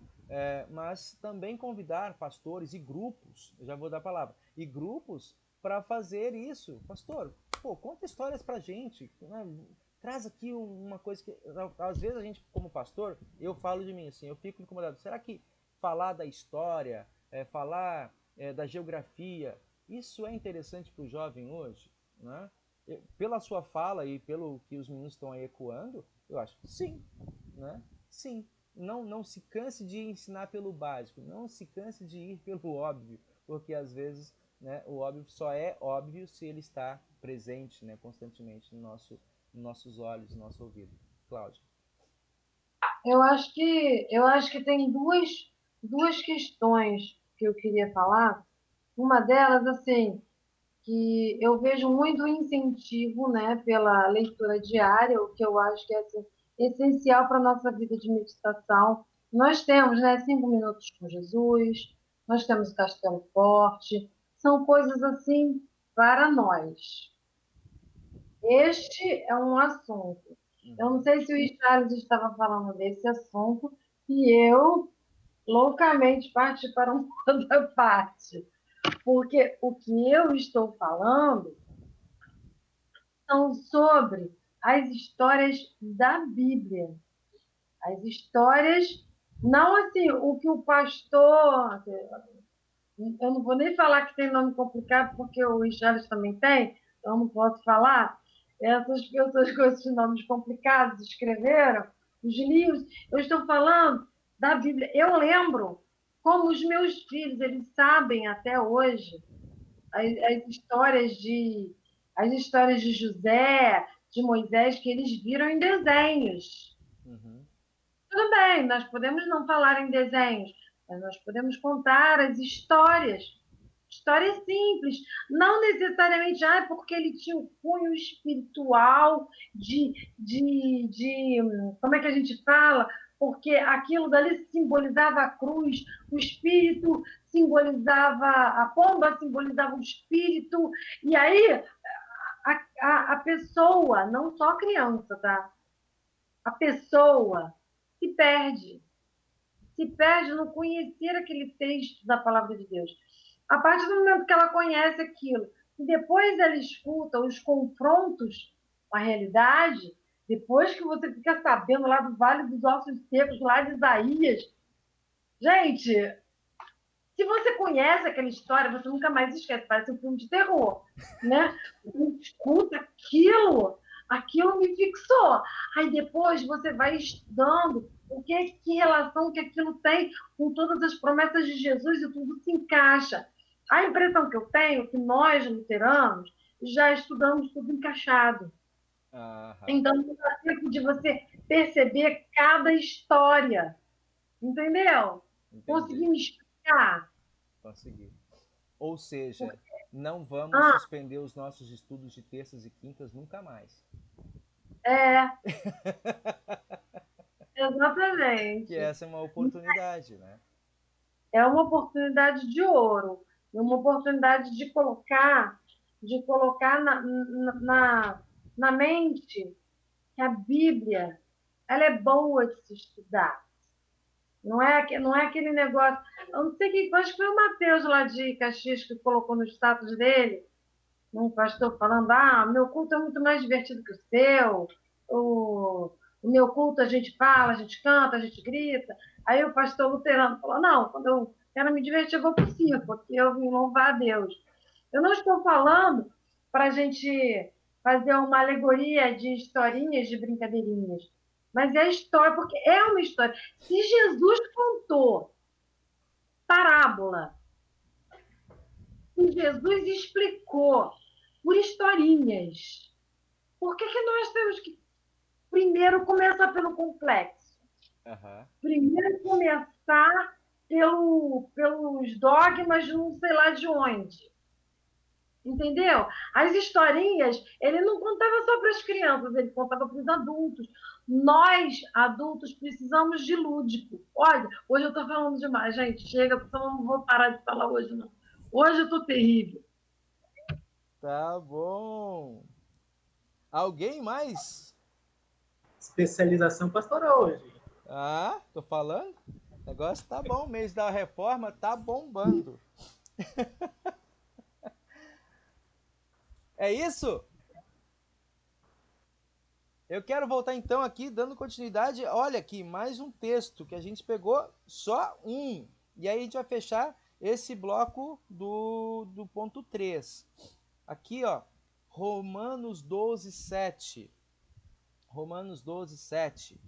S1: Mas também convidar pastores e grupos, eu já vou dar a palavra, e grupos para fazer isso. Pastor, conta histórias para a gente, né? Traz aqui uma coisa que, às vezes a gente como pastor, eu falo de mim assim, eu fico incomodado, será que falar da história, falar da geografia, isso é interessante para o jovem hoje? Né? Pela sua fala e pelo que os meninos estão aí ecoando, eu acho que sim, né? Sim. Não se canse de ensinar pelo básico, não se canse de ir pelo óbvio, porque às vezes, né, o óbvio só é óbvio se ele está presente, né, constantemente nos nossos olhos, no nosso ouvido. Cláudia.
S2: Eu acho que tem duas questões que eu queria falar. Uma delas, assim, que eu vejo muito incentivo, né, pela leitura diária, o que eu acho que é assim, essencial para a nossa vida de meditação. Nós temos, né, 5 minutos com Jesus, nós temos o Castelo Forte, são coisas assim para nós. Este é um assunto. Eu não sei se o Charles estava falando desse assunto e eu loucamente parti para uma outra parte. Porque o que eu estou falando são sobre as histórias da Bíblia. As histórias, não assim, o que o pastor. Eu não vou nem falar que tem nome complicado, porque o Richard também tem, então eu não posso falar. Essas pessoas com esses nomes complicados escreveram os livros. Eu estou falando da Bíblia. Eu lembro como os meus filhos, eles sabem até hoje as histórias de José, de Moisés, que eles viram em desenhos.
S1: Uhum.
S2: Tudo bem, nós podemos não falar em desenhos, mas nós podemos contar as histórias. Histórias simples, não necessariamente porque ele tinha um cunho espiritual como é que a gente fala? Porque aquilo dali simbolizava a cruz, o espírito simbolizava a pomba, simbolizava o espírito, e aí a pessoa, não só a criança, tá? A pessoa se perde no conhecer aquele texto da palavra de Deus. A partir do momento que ela conhece aquilo, e depois ela escuta os confrontos, com a realidade, depois que você fica sabendo lá do Vale dos Ossos Secos, lá de Isaías, gente, se você conhece aquela história, você nunca mais esquece, parece um filme de terror, né? Você escuta aquilo me fixou. Aí depois você vai estudando que relação que aquilo tem com todas as promessas de Jesus e tudo se encaixa. A impressão que eu tenho é que nós, luteranos, já estudamos tudo encaixado. Então, não dá tempo de você perceber cada história. Entendeu? Consegui me explicar?
S1: Consegui. Ou seja, não vamos suspender os nossos estudos de terças e quintas nunca mais.
S2: Exatamente.
S1: Que essa é uma oportunidade, né?
S2: É uma oportunidade de ouro. É uma oportunidade de colocar na mente que a Bíblia ela é boa de se estudar. Não é aquele negócio. Eu não sei quem, acho que foi o Mateus lá de Caxias que colocou no status dele, um pastor falando: meu culto é muito mais divertido que o seu, o meu culto a gente fala, a gente canta, a gente grita. Aí o pastor luterano falou: não, quando eu quero me divertir, eu vou para o circo, porque eu vim louvar a Deus. Eu não estou falando para a gente fazer uma alegoria de historinhas, de brincadeirinhas, mas é história, porque é uma história. Se Jesus contou parábola, se Jesus explicou por historinhas, por que nós temos que primeiro começar pelo complexo? Primeiro começar pelos dogmas de não sei lá de onde. Entendeu? As historinhas, ele não contava só para as crianças, ele contava para os adultos. Nós, adultos, precisamos de lúdico. Olha, hoje eu estou falando demais, gente. Chega, porque eu não vou parar de falar hoje, não. Hoje eu estou terrível.
S1: Tá bom. Alguém mais?
S4: Especialização pastoral hoje.
S1: Tô falando. O negócio tá bom. O mês da reforma tá bombando. É isso? Eu quero voltar então aqui, dando continuidade. Olha aqui, mais um texto que a gente pegou só um. E aí a gente vai fechar esse bloco do ponto 3. Aqui, ó, Romanos 12, 7. Romanos 12, 7.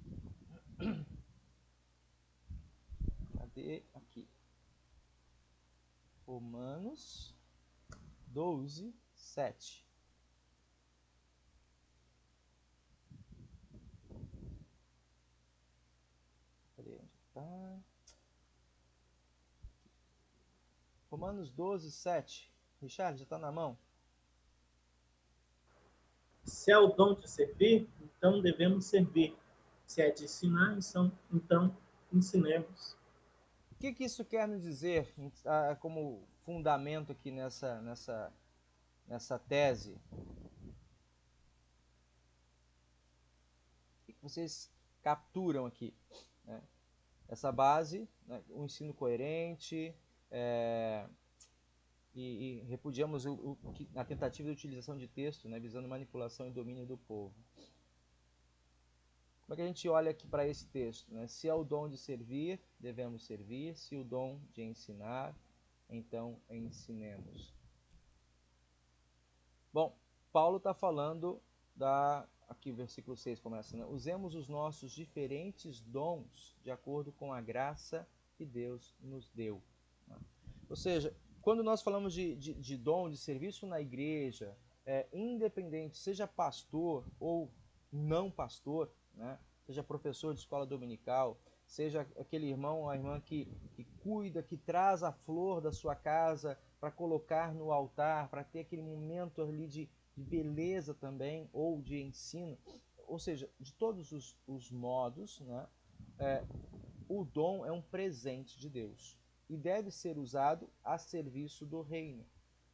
S1: Cadê? Aqui. Romanos 12, 7. Cadê? Onde tá? Romanos 12, 7. Richard, já tá na mão?
S4: Se é o dom de servir, então devemos servir. Se é de ensinar, então ensinemos.
S1: O que isso quer nos dizer como fundamento aqui nessa tese? O que vocês capturam aqui? Né? Essa base, né? Um ensino coerente, e repudiamos a tentativa de utilização de texto, né? Visando manipulação e domínio do povo. Como é que a gente olha aqui para esse texto? Né? Se é o dom de servir, devemos servir. Se o dom de ensinar, então ensinemos. Bom, Paulo está falando aqui o versículo 6 começa, né? Usemos os nossos diferentes dons de acordo com a graça que Deus nos deu. Né? Ou seja, quando nós falamos de dom, de serviço na igreja, independente, seja pastor ou não pastor, né? Seja professor de escola dominical, seja aquele irmão ou a irmã que cuida, que traz a flor da sua casa para colocar no altar, para ter aquele momento ali de beleza também, ou de ensino, ou seja, de todos os modos, né? O dom é um presente de Deus e deve ser usado a serviço do reino,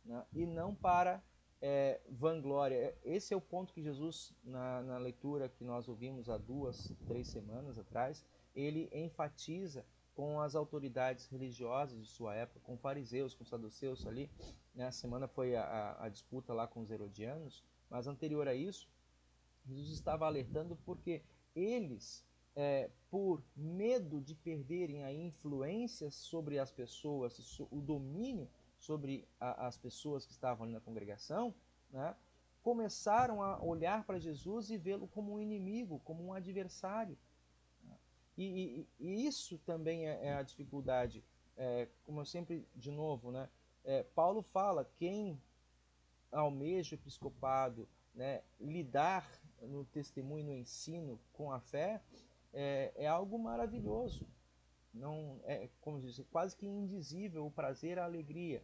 S1: né? E não para vanglória. Esse é o ponto que Jesus, na leitura que nós ouvimos há 2, 3 semanas atrás, ele enfatiza com as autoridades religiosas de sua época, com fariseus, com saduceus ali. Na semana foi a disputa lá com os herodianos, mas anterior a isso, Jesus estava alertando porque eles, por medo de perderem a influência sobre as pessoas, o domínio sobre as pessoas que estavam ali na congregação, né, começaram a olhar para Jesus e vê-lo como um inimigo, como um adversário. E isso também é a dificuldade. Como eu sempre, de novo, né, Paulo fala, quem almeja o episcopado, né, lidar no testemunho, no ensino com a fé, é algo maravilhoso. Não é, como diz, quase que indizível o prazer, a alegria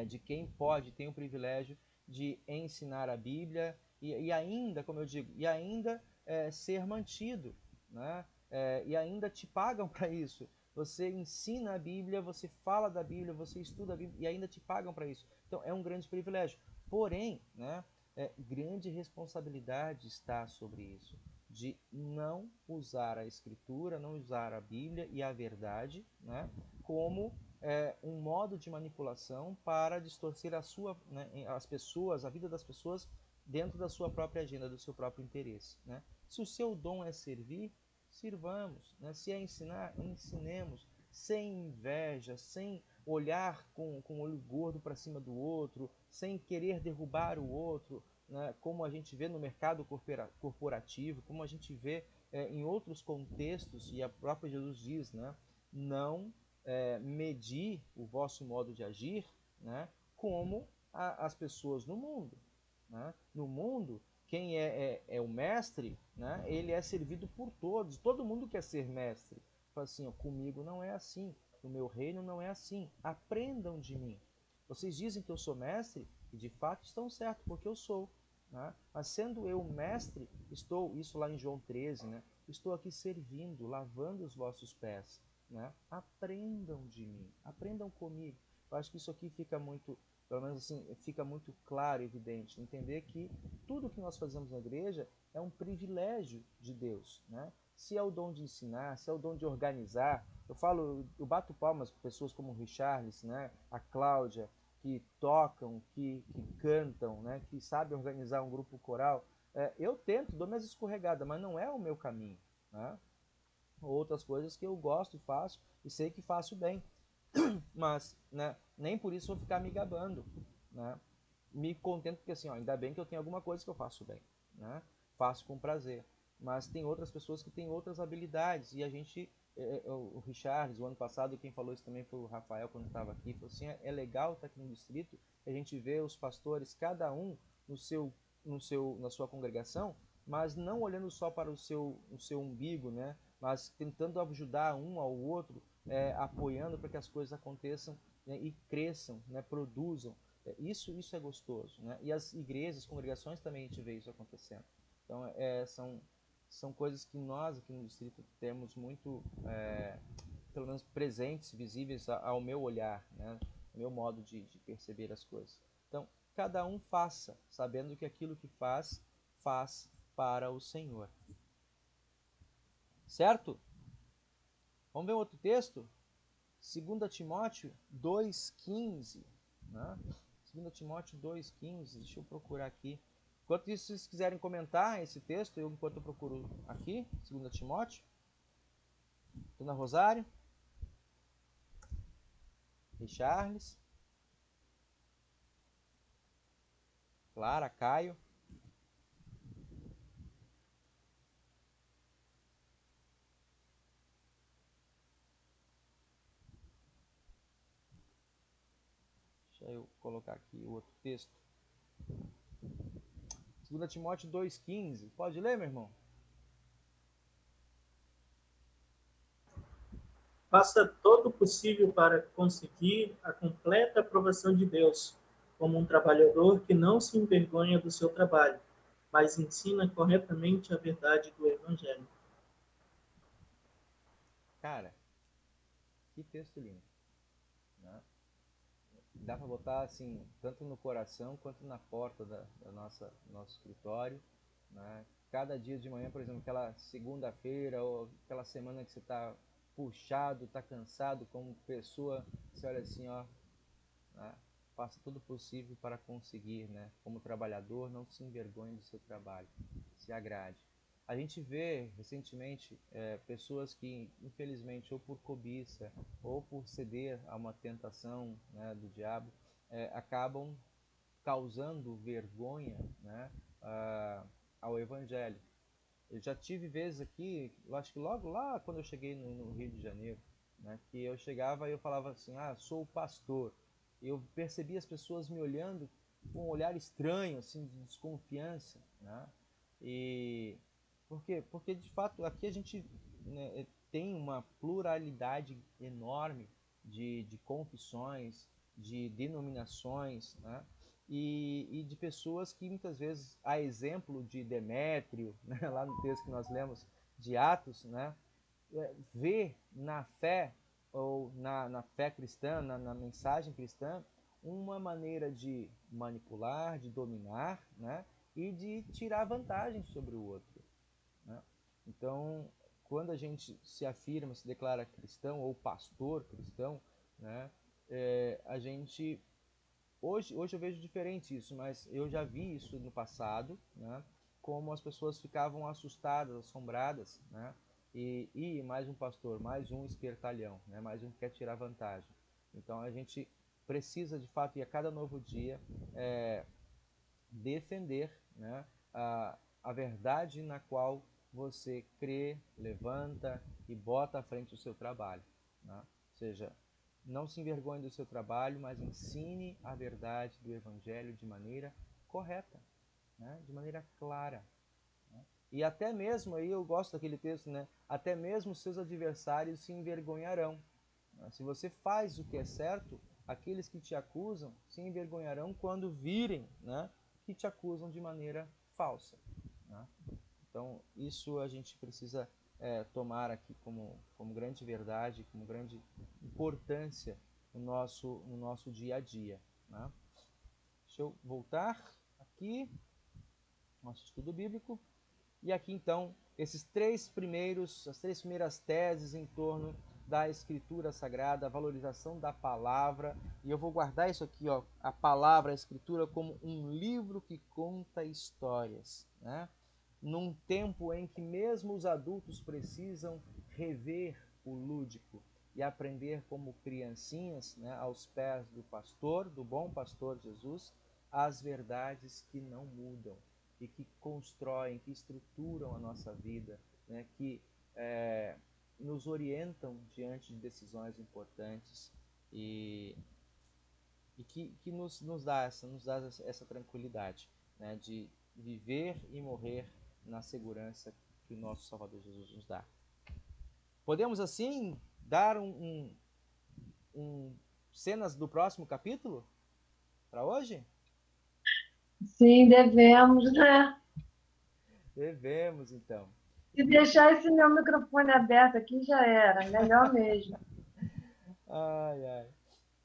S1: de quem tem o privilégio de ensinar a Bíblia e ainda, como eu digo, e ainda ser mantido, né? E ainda te pagam para isso. Você ensina a Bíblia, você fala da Bíblia, você estuda a Bíblia e ainda te pagam para isso. Então é um grande privilégio. Porém, né, grande responsabilidade está sobre isso, de não usar a Escritura, não usar a Bíblia e a verdade, né, como um modo de manipulação para distorcer as pessoas, a vida das pessoas dentro da sua própria agenda, do seu próprio interesse. Né? Se o seu dom é servir, sirvamos. Né? Se é ensinar, ensinemos, sem inveja, sem olhar com o olho gordo para cima do outro, sem querer derrubar o outro, né? Como a gente vê no mercado corporativo, como a gente vê em outros contextos, e a própria Jesus diz, né? Não medir o vosso modo de agir, né, como as pessoas no mundo. Né? No mundo, quem é o mestre, né, ele é servido por todos. Todo mundo quer ser mestre. Fala assim, ó, comigo não é assim, no meu reino não é assim. Aprendam de mim. Vocês dizem que eu sou mestre e de fato estão certos, porque eu sou. Né? Mas sendo eu mestre, isso lá em João 13, né, estou aqui servindo, lavando os vossos pés. Né? Aprendam de mim, aprendam comigo. Eu acho que isso aqui fica muito, pelo menos assim, fica muito claro, evidente, entender que tudo que nós fazemos na igreja é um privilégio de Deus. Né? Se é o dom de ensinar, se é o dom de organizar, eu bato palmas para pessoas como o Richarlis, né? A Cláudia, que tocam, que cantam, né? Que sabem organizar um grupo coral. Eu tento, dou minhas escorregadas, mas não é o meu caminho. Né? Outras coisas que eu gosto, faço e sei que faço bem, mas né, nem por isso vou ficar me gabando, né? Me contento porque assim, ó, ainda bem que eu tenho alguma coisa que eu faço bem, né? Faço com prazer, mas tem outras pessoas que têm outras habilidades e a gente, o Richards, o ano passado, quem falou isso também foi o Rafael quando estava aqui, falou assim, é legal estar aqui no distrito, a gente vê os pastores, cada um na sua congregação, mas não olhando só para o seu umbigo, né? Mas tentando ajudar um ao outro, apoiando para que as coisas aconteçam, né, e cresçam, né, produzam. Isso é gostoso. Né? E as igrejas, as congregações também a gente vê isso acontecendo. Então, são coisas que nós aqui no distrito temos muito, pelo menos presentes, visíveis ao meu olhar, né? Ao meu modo de perceber as coisas. Então, cada um faça, sabendo que aquilo que faz para o Senhor. Certo? Vamos ver outro texto? 2 Timóteo 2,15. Né? 2 Timóteo 2,15. Deixa eu procurar aqui. Enquanto isso, se vocês quiserem comentar esse texto, enquanto eu procuro aqui, 2 Timóteo. Dona Rosário. E Charles. Clara, Caio. Deixa eu colocar aqui o outro texto. 2 Timóteo 2,15. Pode ler, meu irmão?
S4: Faça todo o possível para conseguir a completa aprovação de Deus, como um trabalhador que não se envergonha do seu trabalho, mas ensina corretamente a verdade do Evangelho.
S1: Cara, que texto lindo. Né? Dá para botar assim, tanto no coração quanto na porta do nosso escritório. Né? Cada dia de manhã, por exemplo, aquela segunda-feira ou aquela semana que você está puxado, está cansado como pessoa, você olha assim, ó, né? faça tudo possível para conseguir, né? Como trabalhador, não se envergonhe do seu trabalho, se agrade. A gente vê recentemente pessoas que, infelizmente, ou por cobiça ou por ceder a uma tentação, né, do diabo, acabam causando vergonha, né, ao Evangelho. Eu já tive vezes aqui, eu acho que logo lá quando eu cheguei no Rio de Janeiro, né, que eu chegava e eu falava assim, sou o pastor. Eu percebi as pessoas me olhando com um olhar estranho, assim, de desconfiança, né? E por quê? Porque de fato aqui a gente, né, tem uma pluralidade enorme de confissões, de denominações, né? E de pessoas que muitas vezes, a exemplo de Demétrio, né, lá no texto que nós lemos de Atos, né, vê na fé, ou na fé cristã, na mensagem cristã, uma maneira de manipular, de dominar, né, e de tirar vantagem sobre o outro, né? Então, quando a gente se afirma, se declara cristão ou pastor cristão, né, a gente hoje eu vejo diferente isso, mas eu já vi isso no passado, né? Como as pessoas ficavam assustadas, assombradas, né? E mais um pastor, mais um espertalhão, né? Mais um que quer tirar vantagem. Então a gente precisa de fato, e a cada novo dia, defender, né, a verdade na qual você crê, levanta e bota à frente o seu trabalho, né? Ou seja, não se envergonhe do seu trabalho, mas ensine a verdade do Evangelho de maneira correta, né? De maneira clara, né? E até mesmo, aí eu gosto daquele texto, né? Até mesmo seus adversários se envergonharão. Se você faz o que é certo, aqueles que te acusam se envergonharão quando virem, né, que te acusam de maneira falsa, né? Então, isso a gente precisa tomar aqui como grande verdade, como grande importância no nosso dia a dia, né? Deixa eu voltar aqui, nosso estudo bíblico. E aqui então, as três primeiras teses em torno da Escritura Sagrada, a valorização da palavra. E eu vou guardar isso aqui, ó, a palavra, a Escritura, como um livro que conta histórias, né? Num tempo em que mesmo os adultos precisam rever o lúdico e aprender como criancinhas, né, aos pés do pastor, do bom pastor Jesus, as verdades que não mudam e que constroem, que estruturam a nossa vida, né, que nos orientam diante de decisões importantes e que nos dá essa tranquilidade, né, de viver e morrer na segurança que o nosso Salvador Jesus nos dá. Podemos, assim, dar cenas do próximo capítulo para hoje?
S2: Sim, devemos, né?
S1: Devemos, então.
S2: Se deixar esse meu microfone aberto aqui já era, melhor mesmo.
S1: Ai, ai.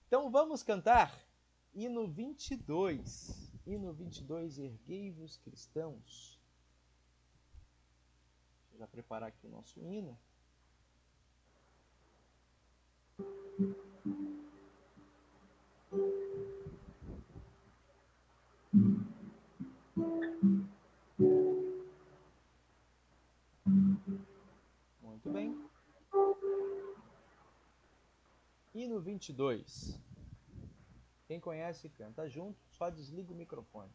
S1: Então vamos cantar hino 22. Hino 22, erguei-vos cristãos. Deixa eu já preparar aqui o nosso hino. Muito bem. Hino 22. Quem conhece, canta junto, só desliga o microfone.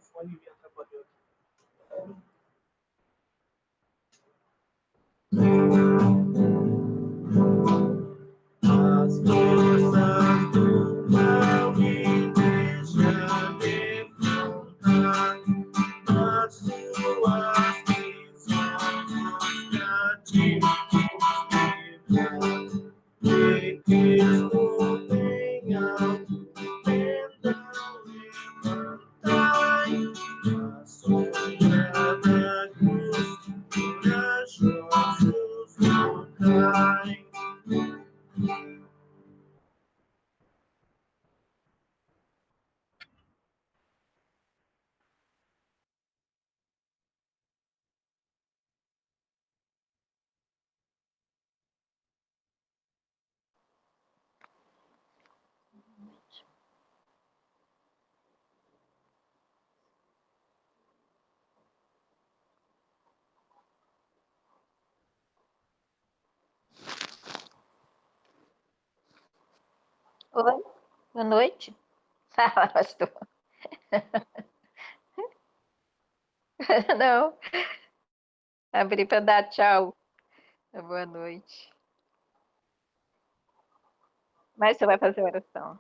S4: fone me atrapalhou. As forças do mal me deixam defrontar as suas visões cativas. E que estou bem alto, tentando levantar a sombra da cruz, corajosos não caem.
S5: Oi, boa noite. Fala, pastor. Não, abri para dar tchau. Boa noite. Mas você vai fazer oração.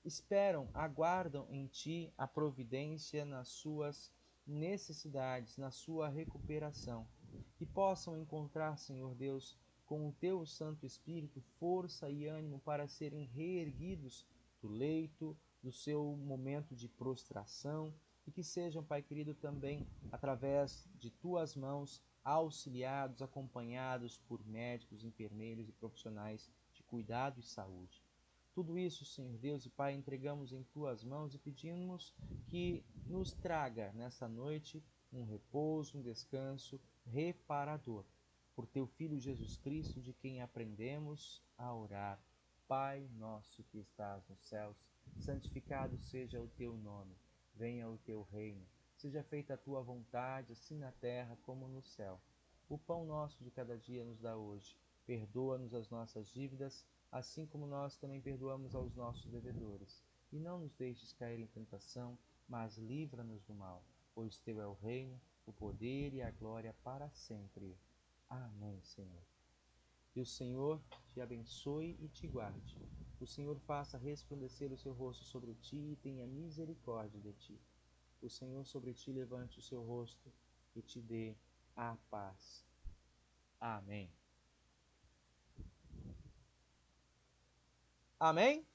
S1: esperam, aguardam em Ti a providência nas suas necessidades, na sua recuperação. Que possam encontrar, Senhor Deus, com o Teu Santo Espírito, força e ânimo para serem reerguidos do leito, do seu momento de prostração, e que sejam, Pai querido, também, através de Tuas mãos, auxiliados, acompanhados por médicos, enfermeiros e profissionais de cuidado e saúde. Tudo isso, Senhor Deus e Pai, entregamos em Tuas mãos e pedimos que nos traga nessa noite um repouso, um descanso reparador. Por Teu Filho Jesus Cristo, de quem aprendemos a orar. Pai nosso que estás nos céus, santificado seja o Teu nome. Venha o Teu reino. Seja feita a Tua vontade, assim na terra como no céu. O pão nosso de cada dia nos dá hoje. Perdoa-nos as nossas dívidas, assim como nós também perdoamos aos nossos devedores. E não nos deixes cair em tentação, mas livra-nos do mal. Pois Teu é o reino, o poder e a glória para sempre. Amém, Senhor. E o Senhor te abençoe e te guarde. O Senhor faça resplandecer o seu rosto sobre ti e tenha misericórdia de ti. O Senhor sobre ti levante o seu rosto e te dê a paz. Amém. Amém?